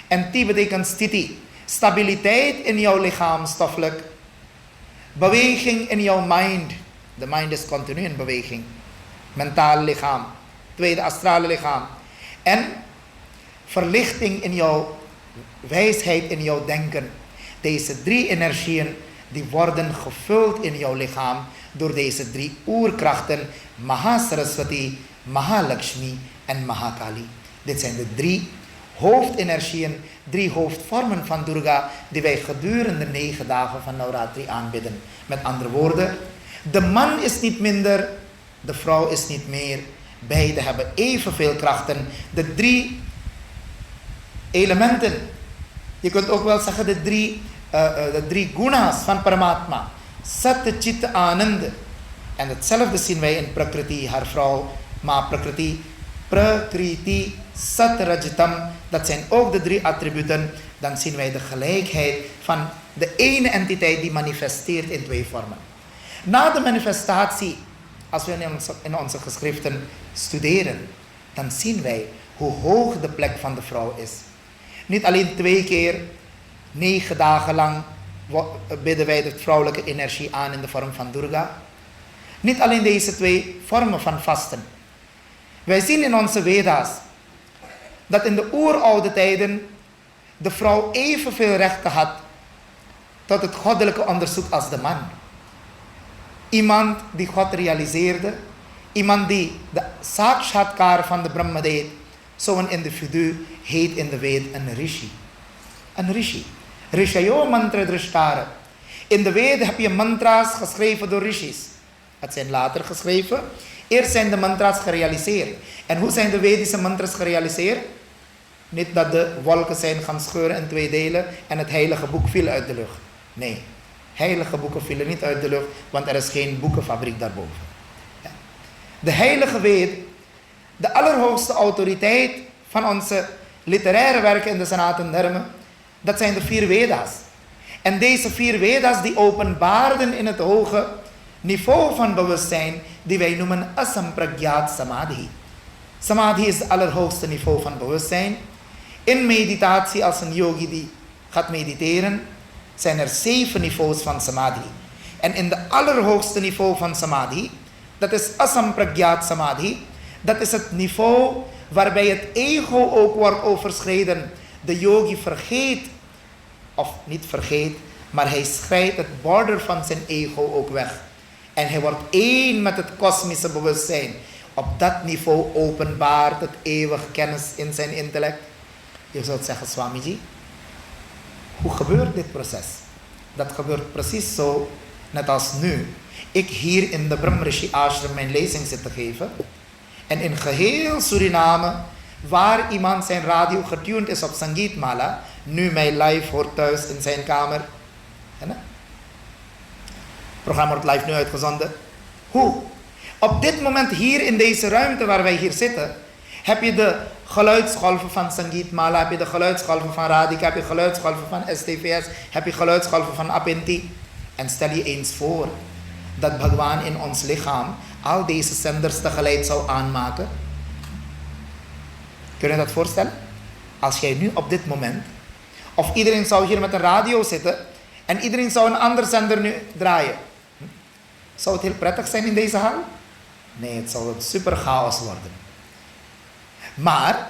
en Ti betekent sthiti, stabiliteit in jouw lichaam, stoffelijk, beweging in jouw mind. De mind is continu in beweging, mentaal lichaam, tweede astrale lichaam, en verlichting in jouw wijsheid, in jouw denken. Deze 3 energieën die worden gevuld in jouw lichaam door deze 3 oerkrachten, Mahasaraswati, Mahalakshmi en Mahakali. Dit zijn de 3 hoofdenergieën, 3 hoofdvormen van Durga die wij gedurende 9 dagen van Navratri aanbidden. Met andere woorden, de man is niet minder, de vrouw is niet meer. Beide hebben evenveel krachten. De 3 elementen, je kunt ook wel zeggen de 3 gunas van Paramatma. Sat, Chit, Anand. En hetzelfde zien wij in Prakriti, haar vrouw, maar Prakriti, Sat, Rajatam. Dat zijn ook de 3 attributen. Dan zien wij de gelijkheid van de ene entiteit die manifesteert in 2 vormen. Na de manifestatie, als we in onze geschriften studeren, dan zien wij hoe hoog de plek van de vrouw is. Niet alleen 2 keer, 9 dagen lang bidden wij de vrouwelijke energie aan in de vorm van Durga. Niet alleen deze 2 vormen van vasten. Wij zien in onze Veda's dat in de oeroude tijden de vrouw evenveel rechten had tot het goddelijke onderzoek als de man. Iemand die God realiseerde, iemand die de sakshatkar van de Brahma deed, zo'n individu heet in de Ved een rishi. Een rishi. Rishayo mantra drishtara. In de Veden heb je mantra's geschreven door rishis. Het zijn later geschreven. Eerst zijn de mantra's gerealiseerd. En hoe zijn de Vedische mantra's gerealiseerd? Niet dat de wolken zijn gaan scheuren in 2 delen en het heilige boek viel uit de lucht. Nee, heilige boeken vielen niet uit de lucht, want er is geen boekenfabriek daarboven. Ja. De heilige Ved, de allerhoogste autoriteit van onze literaire werken in de Sanatana Dharma, dat zijn de 4 Veda's. En deze 4 Veda's die openbaarden in het hoge niveau van bewustzijn die wij noemen Asampragyat Samadhi. Samadhi is het allerhoogste niveau van bewustzijn. In meditatie, als een yogi die gaat mediteren, zijn er 7 niveaus van Samadhi. En in de allerhoogste niveau van Samadhi, dat is Asampragyat Samadhi, dat is het niveau waarbij het ego ook wordt overschreden. De yogi vergeet, of niet vergeet, maar hij schrijdt het border van zijn ego ook weg. En hij wordt één met het kosmische bewustzijn. Op dat niveau openbaart het eeuwige kennis in zijn intellect. Je zult zeggen, Swamiji, hoe gebeurt dit proces? Dat gebeurt precies zo, net als nu. Ik hier in de Brahma Rishi Ashram mijn lezing zit te geven. En in geheel Suriname, waar iemand zijn radio getuned is op Sangeetmala, nu mij live hoort thuis in zijn kamer. Het programma wordt live nu uitgezonden. Hoe? Op dit moment hier in deze ruimte waar wij hier zitten, heb je de geluidsgolven van Sangeetmala, heb je de geluidsgolven van Radhika, heb je geluidsgolven van STVS, heb je geluidsgolven van Apinti. En stel je eens voor dat Bhagwan in ons lichaam al deze zenders tegelijk zou aanmaken. Kun je dat voorstellen? Als jij nu op dit moment, of iedereen zou hier met een radio zitten en iedereen zou een ander zender nu draaien. Zou het heel prettig zijn in deze hal? Nee, het zou een super chaos worden. Maar,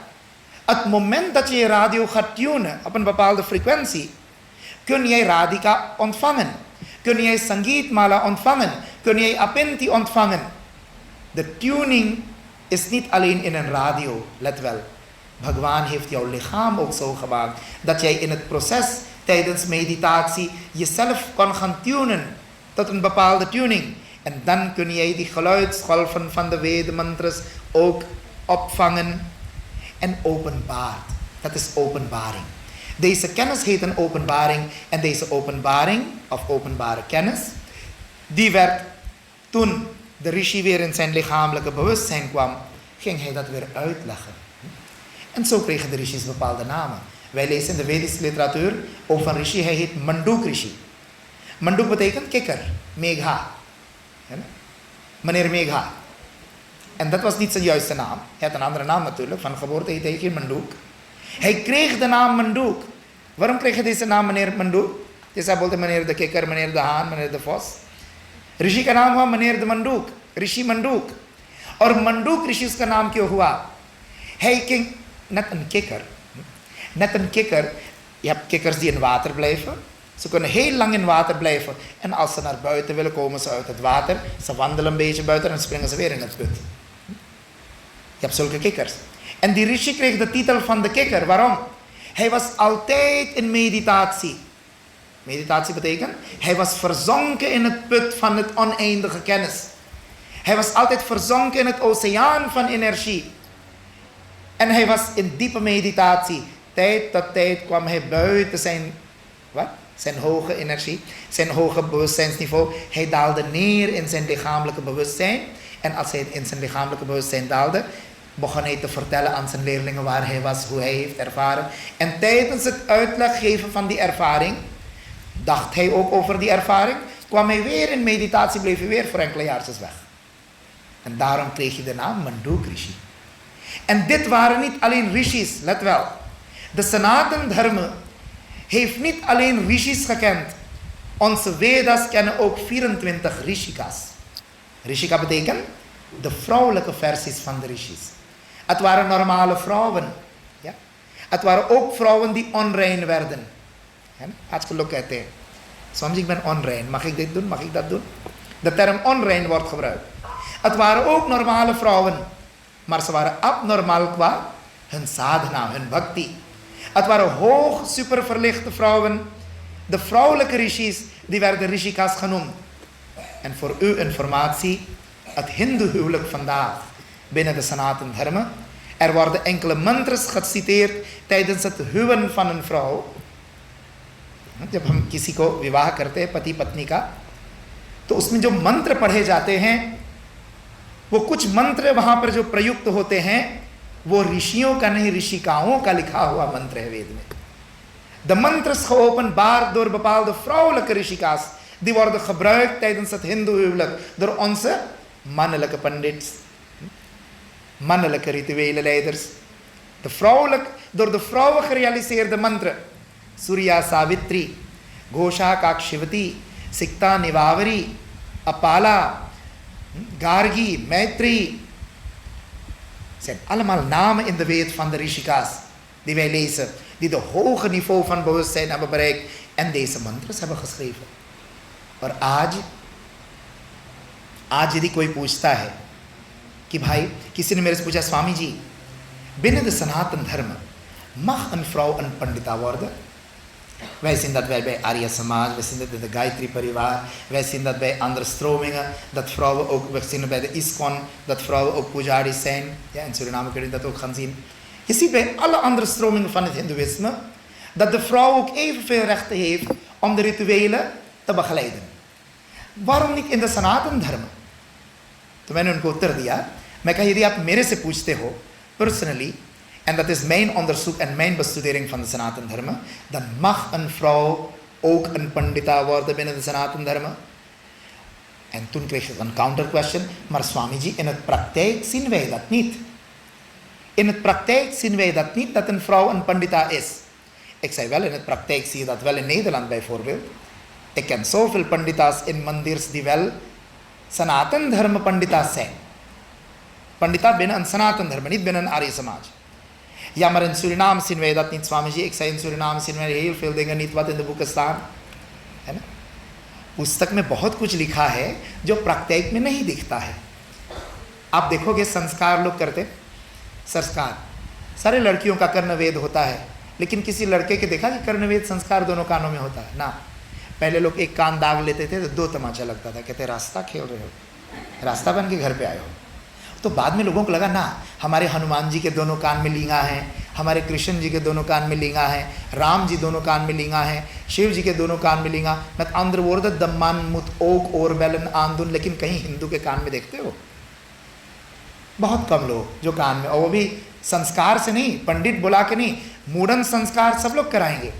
het moment dat je je radio gaat tunen op een bepaalde frequentie, kun jij Radhika ontvangen. Kun jij Sangeetmala ontvangen. Kun jij Apinti ontvangen. De tuning is niet alleen in een radio, let wel. Bhagwan heeft jouw lichaam ook zo gemaakt dat jij in het proces tijdens meditatie jezelf kan gaan tunen tot een bepaalde tuning. En dan kun jij die geluidsgolven van de Vedamantras ook opvangen en openbaart. Dat is openbaring. Deze kennis heet een openbaring en deze openbaring, of openbare kennis, die werd toen de rishi weer in zijn lichamelijke bewustzijn kwam, ging hij dat weer uitleggen. En zo kregen de rishis bepaalde namen. Wij lezen in de Vedische literatuur over een rishi, hij heet Manduk Rishi. Manduk betekent kikker, Megha. Meneer Megha. En dat was niet zijn juiste naam. Hij had een andere naam natuurlijk, van geboorte heette hij geen Manduk. Hij kreeg de naam Manduk. Waarom kreeg hij deze naam meneer Manduk? Je zei bijvoorbeeld meneer de kikker, meneer de haan, meneer de vos. Rishi का नाम हुआ meneer de Manduk, Rishi Manduk. और Manduk ऋषि का नाम क्यों हुआ? Hij ging net een kikker. Net een kikker. Je hebt kikkers die in water blijven. Ze kunnen heel lang in water blijven. En als ze naar buiten willen, komen ze uit het water. Ze wandelen een beetje buiten en springen ze weer in het put. Je hebt zulke kikkers. En die rishi kreeg de titel van de kikker. Waarom? Hij was altijd in meditatie. Meditatie betekent, hij was verzonken in het put van het oneindige kennis. Hij was altijd verzonken in het oceaan van energie. En hij was in diepe meditatie. Tijd tot tijd kwam hij buiten zijn hoge energie, zijn hoge bewustzijnsniveau. Hij daalde neer in zijn lichamelijke bewustzijn. En als hij in zijn lichamelijke bewustzijn daalde, begon hij te vertellen aan zijn leerlingen waar hij was, hoe hij heeft ervaren. En tijdens het uitleg geven van die ervaring, dacht hij ook over die ervaring, kwam hij weer in meditatie, bleef hij weer voor enkele jaartjes weg. En daarom kreeg je de naam Manduk Rishi. En dit waren niet alleen rishis, let wel. De Sanatan Dharma heeft niet alleen rishis gekend. Onze Vedas kennen ook 24 rishikas. Rishika betekent de vrouwelijke versies van de rishis. Het waren normale vrouwen. Ja? Het waren ook vrouwen die onrein werden. Als je look at it. Soms ik ben onrein. Mag ik dit doen? Mag ik dat doen? De term onrein wordt gebruikt. Het waren ook normale vrouwen. Maar ze waren abnormaal qua hun sadhana, hun bhakti. Het waren hoog superverlichte vrouwen. De vrouwelijke rishis, die werden rishikas genoemd. En voor uw informatie, het hindoe huwelijk vandaag binnen de Sanatan Dharma. Er worden enkele mantras geciteerd tijdens het huwen van een vrouw. जब हम किसी को विवाह करते हैं पति पत्नी का, तो उसमें जो मंत्र पढ़े जाते हैं, वो कुछ मंत्र वहां पर जो प्रयुक्त होते हैं, वो ऋषियों का नहीं, ऋषिकाओं का लिखा हुआ मंत्र है वेद में. De mantras geopenbaard door bepaalde vrouwelijke rishika's, die worden gebruikt tijdens het hindoe huwelijk door onze mannelijke pandits, mannelijke rituele leiders. Door de vrouwen gerealiseerde mantra. Surya Savitri, Ghosha Kakshivati, Sikta Nivavari, Apala, Gargi, Maitri. Zijn allemaal namen in de weet van de rishika's die wij lezen, die de hoge niveau van bewustzijn hebben bereikt en deze mantras hebben geschreven. और आज यदि कोई पूछता है कि भाई, किसी ने मेरे से पूछा, स्वामी ji, binnen de Sanatan Dharma mag een vrouw een pandita worden? Wij zien dat bij Arya Samaj, wij zien dat bij de Gayatri Parivar, wij zien dat bij andere stromingen, dat vrouwen ook, we zien bij de ISKCON, dat vrouwen ook pujaris zijn. Ja, in Suriname kun je dat ook gaan zien. Je ziet bij alle andere stromingen van het hindoeïsme, dat de vrouw ook evenveel rechten heeft om de rituelen te begeleiden. Waarom niet in de Sanatan Dharma? तो मैंने उनको उत्तर दिया, मैं कहा यदि आप मेरे से पूछते हो personally, en dat is mijn onderzoek en mijn bestudering van de Sanatan Dharma, dan mag een vrouw ook een pandita worden binnen de Sanatan Dharma. En toen kreeg ik een counter question, maar Swamiji, in het praktijk zien wij dat niet. In het praktijk zien wij dat niet, dat een vrouw een pandita is. Ik zei wel, in het praktijk zie je dat wel in Nederland bijvoorbeeld. Ik ken zoveel pandita's in mandirs die wel Sanatan Dharma pandita's zijn. Pandita binnen een Sanatan Dharma, niet binnen een Arya Samaj. Ja, maar in Suriname zien wij dat niet, Swamiji. Ik zei, in Suriname zien wij heel veel dingen niet wat in de boeken staan. है ना? पुस्तक में बहुत कुछ लिखा है जो प्राकृतिक में नहीं दिखता है. आप देखोगे संस्कार लोग करते, संस्कार सारे लड़कियों का कर्णवेद होता है, लेकिन किसी लड़के के देखा कि कर्णवेद संस्कार दोनों कानों में होता है ना. पहले लोग एक कान दाग लेते थे तो 2 तमाचा लगता था, कहते रास्ता खेल रहे हो, रास्ता बन के घर पे आए हो. तो बाद में लोगों को लगा ना, हमारे हनुमान जी के दोनों कान में लिंगा है, हमारे कृष्ण जी के दोनों कान में लिंगा है, राम जी दोनों कान में लिंगा है, शिव जी के दोनों कान में लिंगा. met andere woorden, de man moet ook oorbellen aandoen, लेकिन कहीं हिंदू के कान में देखते हो? बहुत कम लोग जो कान में, और वो भी संस्कार से नहीं, पंडित बुला के नहीं, मूढ़न संस्कार सब लोग कराएंगे,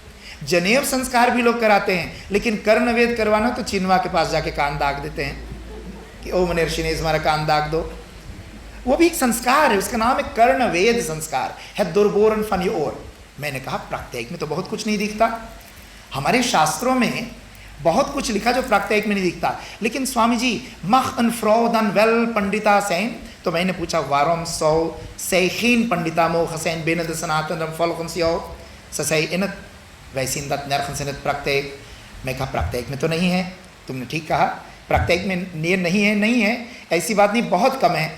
जनेव संस्कार भी लोग कराते हैं, लेकिन कर्णवेद करवाना तो चिन्वा के पास जाके कान दाग देते हैं कि ओ मनीषी ने हमारा कान दाग दो. वो भी एक संस्कार है, उसका नाम है कर्णवेद संस्कार, है दुर्बोरन फन ये ओर. मैंने कहा प्राकृतिक में तो बहुत कुछ नहीं दिखता, हमारे शास्त्रों में बहुत कुछ लिखा जो प्राकृतिक में नहीं दिखता. लेकिन स्वामी ji, mag een vrouw dan wel pandita zijn? तो मैंने पूछा, waarom zou zij geen pandita mogen zijn binnen de Sanatan volgens jou? Ze zei, wij zien dat nergens in het praktijk. मैं कहा प्रात्ययिक में तो नहीं है, तुमने ठीक कहा, प्रात्ययिक में नियम नहीं है, ऐसी बात नहीं, बहुत कम है।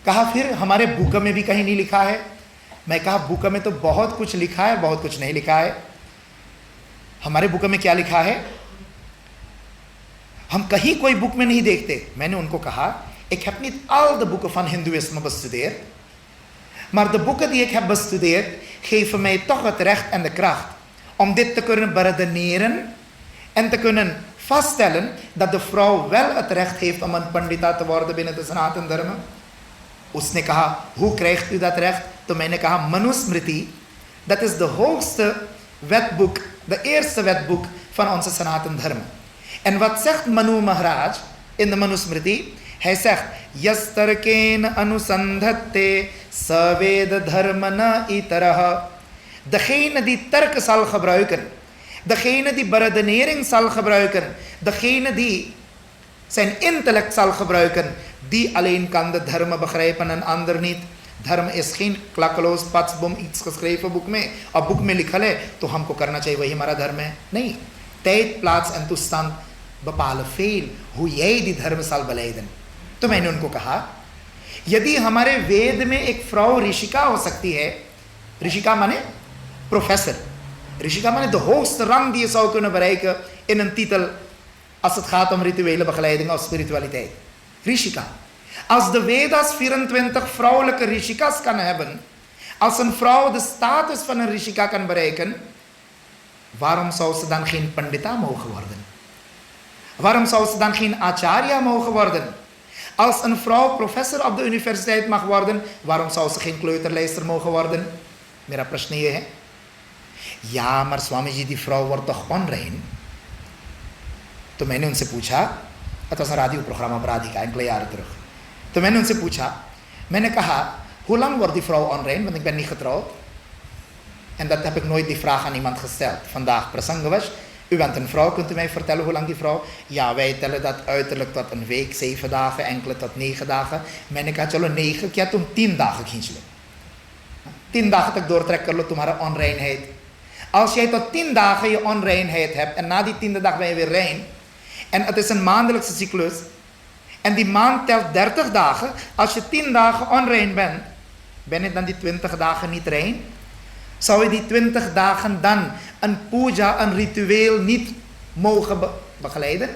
कहा फिर हमारे बुक में भी कहीं नहीं लिखा है। मैं कहा बुक में तो बहुत कुछ लिखा है, बहुत कुछ नहीं लिखा है। हमारे बुक में क्या लिखा है हम कहीं कोई बुक में नहीं देखते। मैंने उनको कहा ik heb niet al de boeken van Hindoeïsme bestudeerd, maar de boeken die ik heb bestudeerd geven mij toch het recht en de kracht om dit te kunnen beredeneren en te kunnen vaststellen dat de vrouw wel het recht heeft om een pandita te worden binnen de Sanatan Dharma. उसने कहा hoe krijgt u dat recht? toen मैंने कहा Manusmriti, dat is de hoogste wetboek, de eerste wetboek van onze Sanatan Dharma. En wat zegt Manu Maharaj in de Manusmriti? Hij zegt Yastarkeen anusandhatte saved dharma na itaraha. Degene die terken zal gebruiken, degene die beredenering zal gebruiken, degene die zijn intellect zal gebruiken, die alleen kan de dharma begrijpen en ander niet. धर्म is geen klakkeloos patsbom iets geschreven boek में और boek में लिखा है तो हमको करना चाहिए वही हमारा धर्म है. नहीं, tijd, plaats en toestand bepalen veel hoe jij die धर्म zal beleiden. तो मैंने उनको कहा यदि हमारे वेद में एक vrouw ऋषिका हो सकती है, ऋषिका माने professor, ऋषिका माने de hoogste rang die je zou kunnen bereiken in een titel als het gaat om rituele begeleiding of spiritualiteit. Rishika. Als de Vedas 24 vrouwelijke Rishikas kan hebben, als een vrouw de status van een Rishika kan bereiken, waarom zou ze dan geen Pandita mogen worden? Waarom zou ze dan geen Acharya mogen worden? Als een vrouw professor op de universiteit mag worden, waarom zou ze geen kleuterlijster mogen worden? Mera prashna ye hai. Ja, maar Swamiji, die vrouw wordt toch onrein? तो मैंने उनसे पूछा, het was een radioprogramma op Radhika enkele jaren terug. तो मैंने उनसे पूछा, मैंने कहा, hoe lang wordt die vrouw onrein? Want ik ben niet getrouwd. En dat heb ik nooit die vraag aan iemand gesteld. Vandaag prasangawas, u bent een vrouw, kunt u mij vertellen hoe lang die vrouw? Ja, wij tellen dat uiterlijk tot een week, 7 dagen, enkele tot 9 dagen. मैंने कहा चलो 9, क्या तुम 10 dagen खींच लो. 10 dagen तक doortrek कर लो तुम्हारा onreinheid. Als jij tot 10 dagen je onreinheid hebt en na die 10e dag ben je weer rein, en het is een maandelijkse cyclus. En die maand telt 30 dagen. Als je 10 dagen onrein bent, ben je dan die 20 dagen niet rein? Zou je die 20 dagen dan een puja, een ritueel niet mogen begeleiden?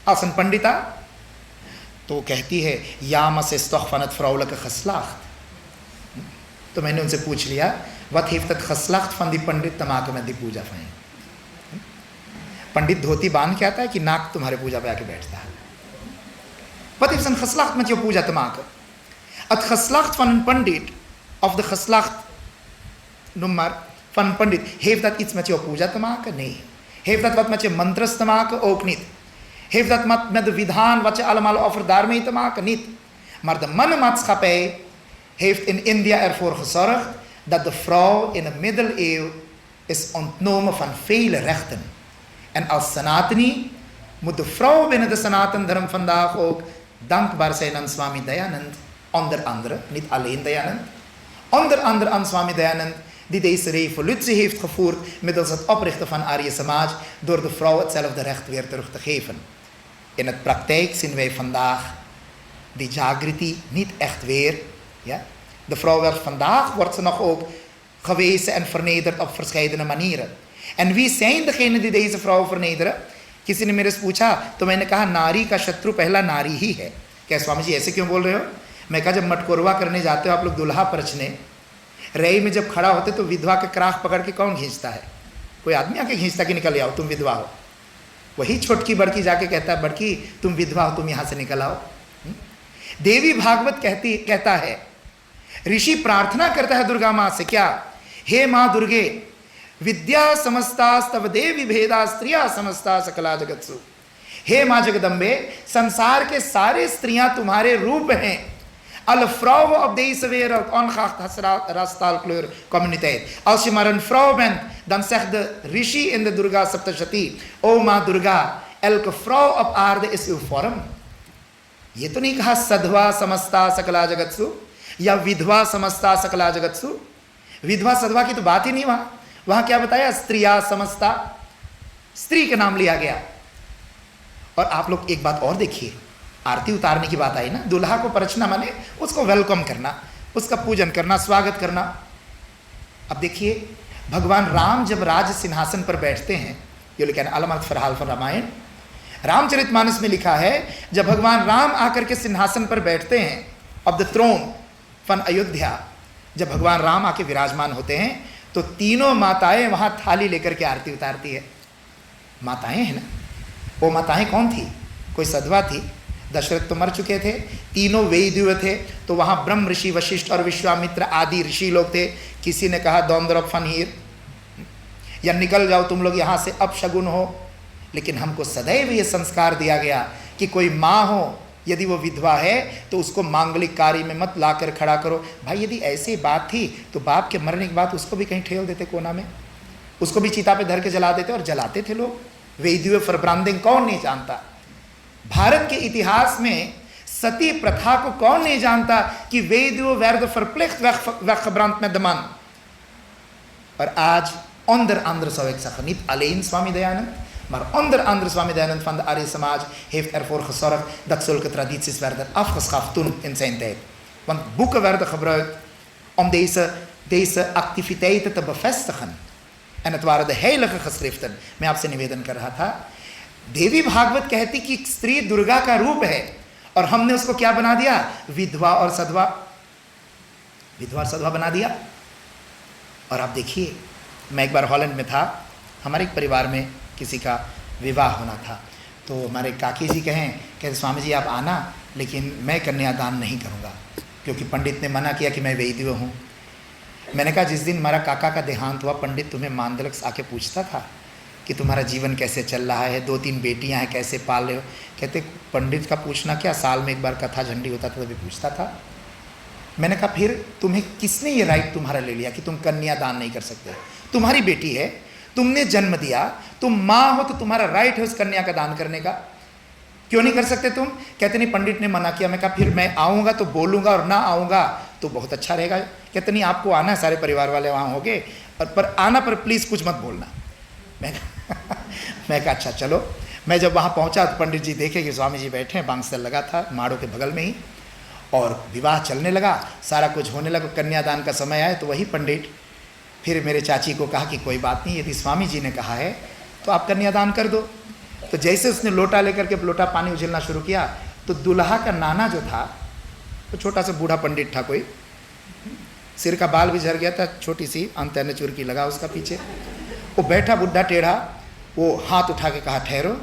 Als een pandita? तो कहती है यामस is toch van het vrouwelijke geslacht. तो मैंने उनसे पूछ लिया, wat heeft het geslacht van die pandit te maken met die puja van je? पंडित धोती बांध के आता है कि नाक तुम्हारे पूजा पे आके बैठता है? Wat heeft zijn geslacht met jouw puja te maken? Het geslacht van een pandit, of de geslacht, noem maar, van een pandit, heeft dat iets met jouw puja te maken? Nee. Heeft dat wat met je mantras te maken? Ook niet. Heeft dat met de vidhaan, wat je allemaal offert, daarmee te maken? Niet. Maar de mannenmaatschappij heeft in India ervoor gezorgd dat de vrouw in de middeleeuwen is ontnomen van vele rechten. En als Sanatani moet de vrouw binnen de Sanatan Dharma vandaag ook dankbaar zijn aan Swami Dayanand. Onder andere, niet alleen Dayanand. Onder andere aan Swami Dayanand, die deze revolutie heeft gevoerd middels het oprichten van Arya Samaj, door de vrouw hetzelfde recht weer terug te geven. In het praktijk zien wij vandaag die Jagriti niet echt weer. Ja? De vrouw wordt ze nog ook gewezen en vernederd op verschillende manieren. En wie zijn degenen die deze vrouw vernederen? किसी ने मेरे से पूछा तो मैंने कहा नारी का शत्रु पहला नारी ही है. क्या स्वामी जी ऐसे क्यों बोल रहे हो? मैं कहा जब मटकोरवा करने जाते हो आप लोग दुल्हा परछने, रई में जब खड़ा होते तो विधवा के क्राख पकड़ के कौन खींचता है? कोई आदमी आके खींचता कि निकल आओ तुम विधवा हो? वही छोटकी बड़की जाके कहता है बड़की तुम विधवा हो, तुम यहाँ से निकल आओ. देवी भागवत कहता है, ऋषि प्रार्थना करता है दुर्गा माँ से, क्या? हे माँ दुर्गे, विद्या समस्तास्तव देवी भेदा स्त्रिया समस्ता सकला जगत्सु. हे माँ जगदम्बे, संसार के सारे स्त्रियां तुम्हारे रूप हैं. Alle vrouwen op deze wereld, ongeacht rasstaalkleur, communiteit. Als je maar een vrouw bent, dan zegt de Rishi in de Durga Saptashati, O Ma Durga, elke vrouw op aarde is uw vorm. ये तो नहीं कहा सधवा समस्ता सकला जगत्सु या विधवा समस्ता सकला जगत्सु. विधवा सधवा की तो बात ही नहीं वहां. वहां क्या बताया? स्त्रिया समस्ता. स्त्री का नाम लिया गया। और आप लोग एक बात और देखिए, आरती उतारने की बात आई ना, दुल्हा को परछना माने उसको वेलकम करना, उसका पूजन करना, स्वागत करना। अब देखिए भगवान राम जब राज सिंहासन पर बैठते हैं, ये लिखा है अलमत फरहाल फर रामायण, रामचरितमानस में लिखा है, जब भगवान राम आकर के सिंहासन पर बैठते हैं ऑफ द थ्रोन फन अयोध्या, जब भगवान राम आके विराजमान होते हैं तो तीनों माताएं वहां थाली लेकर के आरती उतारती है। माताएं हैं ना, वो माताएं कौन थी? कोई सधवा थी? दशरथ तो मर चुके थे, तीनों वेदव्य थे, तो वहां ब्रह्म ऋषि वशिष्ठ और विश्वामित्र आदि ऋषि लोग थे। किसी ने कहा दौंदर फन हीर, या निकल जाओ तुम लोग यहाँ से, अब शगुन हो। लेकिन हमको सदैव ये संस्कार दिया गया कि कोई माँ हो, यदि वो विधवा है तो उसको मांगलिक कार्य में मत लाकर खड़ा करो। भाई यदि ऐसी बात थी तो बाप के मरने के बाद उसको भी कहीं ठेल देते कोना में, उसको भी चिता पे धर के जला देते, और जलाते थे लोग। वेदियों फरब्रांडिंग कौन नहीं जानता? भारत के इतिहास में सती प्रथा को कौन नहीं जानता कि वेदियों werd verplicht weggebrand met de man। और आज onder andere zou ik zeggen, niet alleen Swami Dayanand, maar onder andere Swami Dayanand van de Arya Samaj heeft ervoor gezorgd dat zulke tradities werden afgeschaft toen in zijn tijd. Want boeken werden gebruikt om deze activiteiten te bevestigen. En het waren de heilige geschriften। मैं आपसे निवेदन कर रहा था, देवी भागवत कहती कि स्त्री दुर्गा का रूप है, और हमने उसको क्या बना दिया? विधवा और सधवा बना दिया। और आप देखिए, मैं एक बार हॉलैंड में था, हमारे एक परिवार में किसी का विवाह होना था, तो हमारे काकी जी कहते स्वामी जी आप आना, लेकिन मैं कन्यादान नहीं करूँगा क्योंकि पंडित ने मना किया कि मैं वैदिक हूँ। मैंने कहा जिस दिन हमारा काका का देहांत हुआ, पंडित तुम्हें मानदलक आके पूछता था कि तुम्हारा जीवन कैसे चल रहा है, 2-3 बेटियां हैं, कैसे पाल रहे हो? कहते पंडित का पूछना क्या, साल में एक बार कथा झंडी होता था तभी पूछता था। मैंने कहा फिर तुम्हें किसने ये राइट तुम्हारा ले लिया कि तुम कन्यादान नहीं कर सकते? तुम्हारी बेटी है, तुमने जन्म दिया, तुम माँ हो, तो तुम्हारा राइट है उस कन्या का दान करने का, क्यों नहीं कर सकते तुम? कहते नहीं पंडित ने मना किया। मैं कहा फिर मैं आऊँगा तो बोलूँगा, और ना आऊँगा तो बहुत अच्छा रहेगा। कहते नहीं आपको आना है, सारे परिवार वाले वहाँ होंगे, पर आना, पर प्लीज़ कुछ मत बोलना। मैं कहा अच्छा चलो। मैं जब वहाँ पहुँचा तो पंडित जी देखे कि स्वामी जी बैठे हैं, बांगसेल लगा था माड़ों के बगल में ही, और विवाह चलने लगा, सारा कुछ होने लगा। कन्यादान का समय आया तो वही पंडित फिर मेरे चाची को कहा कि कोई बात नहीं, यदि स्वामी जी ने कहा है तो आप कन्यादान कर दो। तो जैसे उसने लोटा लेकर के लोटा पानी उछलना शुरू किया, तो दुल्हा का नाना जो था, तो छोटा सा बूढ़ा पंडित था, कोई सिर का बाल भी झड़ गया था, छोटी सी अंतैन चुरकी लगा उसका पीछे, वो बैठा बुढ़ा टेढ़ा, वो हाथ उठा के कहा ठहरो।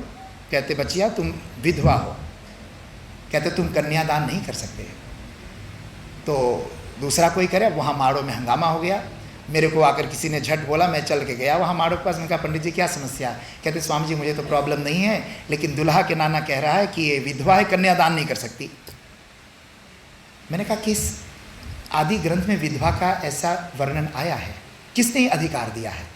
कहते बचिया तुम विधवा हो, कहते तुम कन्यादान नहीं कर सकते। तो दूसरा कोई करे, वहाँ माड़ों में हंगामा हो गया। मेरे को आकर किसी ने झट बोला, मैं चल के गया वहाँ माड़ों के पास। मैंने कहा पंडित जी क्या समस्या? कहते स्वामी जी मुझे तो प्रॉब्लम नहीं है, लेकिन दुल्हा के नाना कह रहा है कि ये विधवा है, कन्यादान नहीं कर सकती। मैंने कहा किस आदि ग्रंथ में विधवा का ऐसा वर्णन आया है? किसने ये अधिकार दिया है?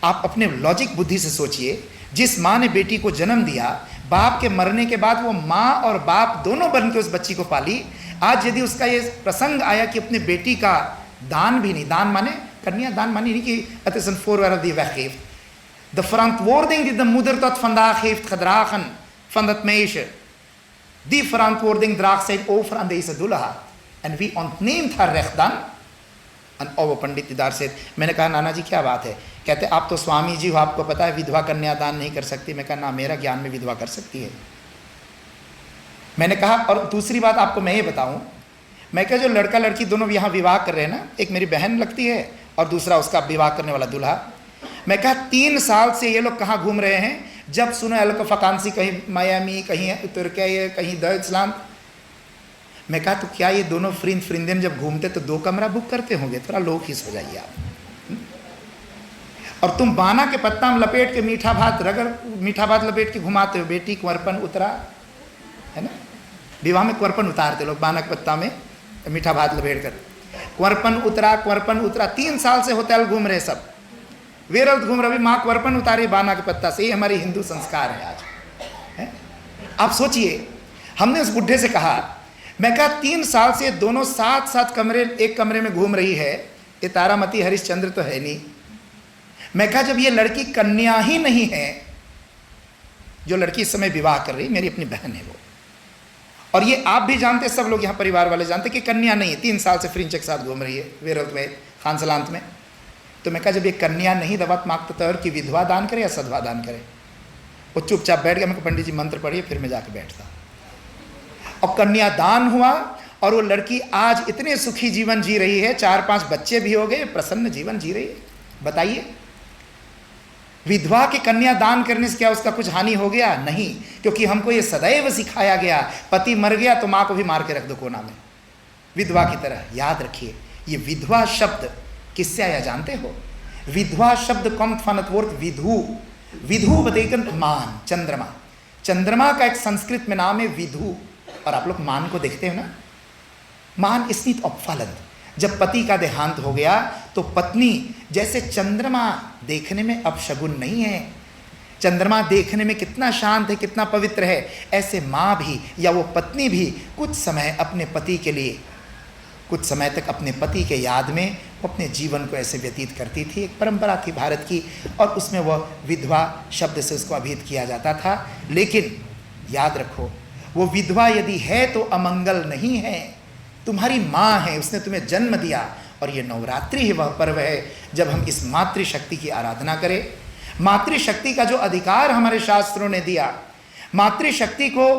आप अपने लॉजिक बुद्धि से सोचिए, जिस माँ ने बेटी को जन्म दिया, बाप के मरने के बाद वो माँ और बाप दोनों बन के उस बच्ची को पाली, आज यदि उसका ये प्रसंग आया कि अपने बेटी का दान भी नहीं, दान माने कन्यादान माने नहीं कि het is een voorwerp die weggeeft. De verantwoording die de moeder tot vandaag heeft gedragen van dat meisje, die verantwoording draagt zij over aan deze दुल्हा, en wie ontneemt haar recht dan? En oude पंडित इधर से, मैंने कहा नाना जी क्या बात है? कहते आप तो स्वामी जी हो, आपको पता है विधवा कन्यादान नहीं कर सकती। मैं कहा ना, मेरा ज्ञान में विधवा कर सकती है। मैंने कहा और दूसरी बात आपको मैं ये बताऊं, मैं क्या जो लड़का लड़की दोनों यहाँ विवाह कर रहे हैं ना, एक मेरी बहन लगती है और दूसरा उसका विवाह करने वाला दूल्हा। मैं कहा 3 साल से ये लोग कहाँ घूम रहे हैं? जब सुनो एल्कोफाकांसी, कहीं मायामी, कहीं तुर्की, कहीं डॉइचलैंड। मैं कहा तो क्या ये दोनों फ्रिंदन जब घूमते तो 2 कमरा बुक करते होंगे? थोड़ा लो खीस हो जाइए आप। और तुम बाना के पत्ता में लपेट के मीठा भात लपेट के घुमाते हो। बेटी कुंवरपन उतरा है ना, विवाह में कुंवरपन उतारते लोग, बाना के पत्ता में मीठा भात लपेट कर। कुंवरपन उतरा 3 साल से होटल घूम रहे सब, वेरल्द घूम रहे, माँ कुंवरपन उतारी बाना के पत्ता से। ये हमारी हिंदू संस्कार है आज है? आप सोचिए, हमने उस बुढ़े से कहा, मैं कहा 3 साल से दोनों 7 कमरे एक कमरे में घूम रही है, ये तारामती हरिश्चंद्र तो है नहीं। मैं कहा जब ये लड़की कन्या ही नहीं है, जो लड़की इस समय विवाह कर रही, मेरी अपनी बहन है वो, और ये आप भी जानते, सब लोग यहाँ परिवार वाले जानते कि कन्या नहीं है, 3 साल से फ्रिंच के साथ घूम रही है वेरोत में खान सलांत में। तो मैं कहा जब ये कन्या नहीं दवात मांगता तो और कि विधवा दान करे या सधवा दान करे। वो चुपचाप बैठ गया। मैं पंडित जी मंत्र पढ़िए, फिर मैं जाके बैठता। और कन्यादान हुआ और वो लड़की आज इतने सुखी जीवन जी रही है, 4-5 बच्चे भी हो गए, प्रसन्न जीवन जी रही है। बताइए, विधवा के कन्यादान करने से क्या उसका कुछ हानि हो गया? नहीं, क्योंकि हमको ये सदैव सिखाया गया, पति मर गया तो माँ को भी मार के रख दो कोना में, विधवा की तरह। याद रखिए, ये विधवा शब्द किससे आया जानते हो? विधवा शब्द Comte from the word Vidhu. विधु बतेगन मान, चंद्रमा। चंद्रमा का एक संस्कृत में नाम है विधु। और आप लोग मान को देखते हो ना, मान स्नित अपफलन। जब पति का देहांत हो गया तो पत्नी, जैसे चंद्रमा देखने में अपशगुन नहीं है, चंद्रमा देखने में कितना शांत है, कितना पवित्र है, ऐसे माँ भी या वो पत्नी भी कुछ समय अपने पति के लिए, कुछ समय तक अपने पति के याद में वो अपने जीवन को ऐसे व्यतीत करती थी। एक परंपरा थी भारत की, और उसमें वह विधवा शब्द से उसको अभिहित किया जाता था। लेकिन याद रखो, वो विधवा यदि है तो अमंगल नहीं है, तुम्हारी माँ है, उसने तुम्हें जन्म दिया। और ये नवरात्रि ही वह पर्व है जब हम इस मातृशक्ति की आराधना करें। मातृशक्ति का जो अधिकार हमारे शास्त्रों ने दिया, मातृशक्ति को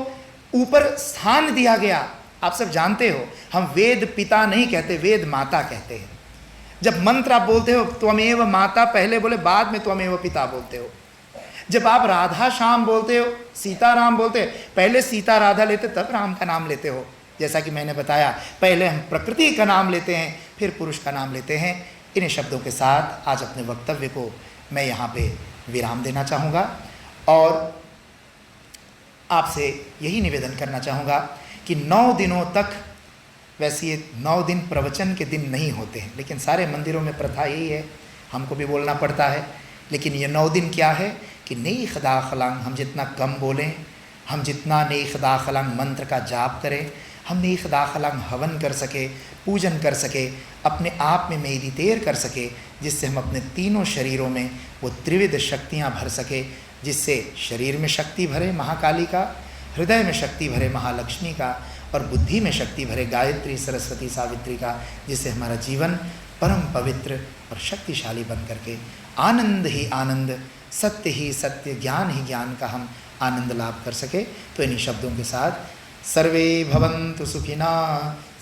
ऊपर स्थान दिया गया। आप सब जानते हो, हम वेद पिता नहीं कहते, वेद माता कहते हैं। जब मंत्र आप बोलते हो त्वमेव माता, पहले बोले, बाद में त्वमेव पिता बोलते हो। जब आप राधा श्याम बोलते हो, सीता राम बोलते हो, पहले सीता राधा लेते तब राम का नाम लेते हो। जैसा कि मैंने बताया, पहले हम प्रकृति का नाम लेते हैं, फिर पुरुष का नाम लेते हैं। इन शब्दों के साथ आज अपने वक्तव्य को मैं यहाँ पे विराम देना चाहूँगा और आपसे यही निवेदन करना चाहूँगा कि 9 दिनों तक, वैसे ये 9 दिन प्रवचन के दिन नहीं होते हैं, लेकिन सारे मंदिरों में प्रथा यही है, हमको भी बोलना पड़ता है। लेकिन ये 9 दिन क्या है कि नई खदा खलांग, हम जितना कम बोलें, हम जितना नई खदा खलांग मंत्र का जाप करें, हम नई खदा खलांग हवन कर सके, पूजन कर सके, अपने आप में मेडिटेट कर सके, जिससे हम अपने तीनों शरीरों में वो त्रिविध शक्तियाँ भर सके, जिससे शरीर में शक्ति भरे महाकाली का, हृदय में शक्ति भरे महालक्ष्मी का, और बुद्धि में शक्ति भरे गायत्री सरस्वती सावित्री का, जिससे हमारा जीवन परम पवित्र और शक्तिशाली बन करके आनंद ही आनंद, सत्य ही सत्य, ज्ञान ही ज्ञान का हम आनंद लाभ कर सके। तो इन्हीं शब्दों के साथ सर्वे भवन्तु सुखिना,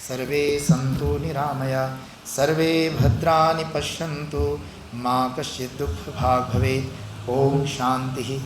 सर्वे सन्तु निरामया, सर्वे भद्राणि पश्यन्तु, मा कश्चित् दुःखभाग् भवेत्। ओम शांति।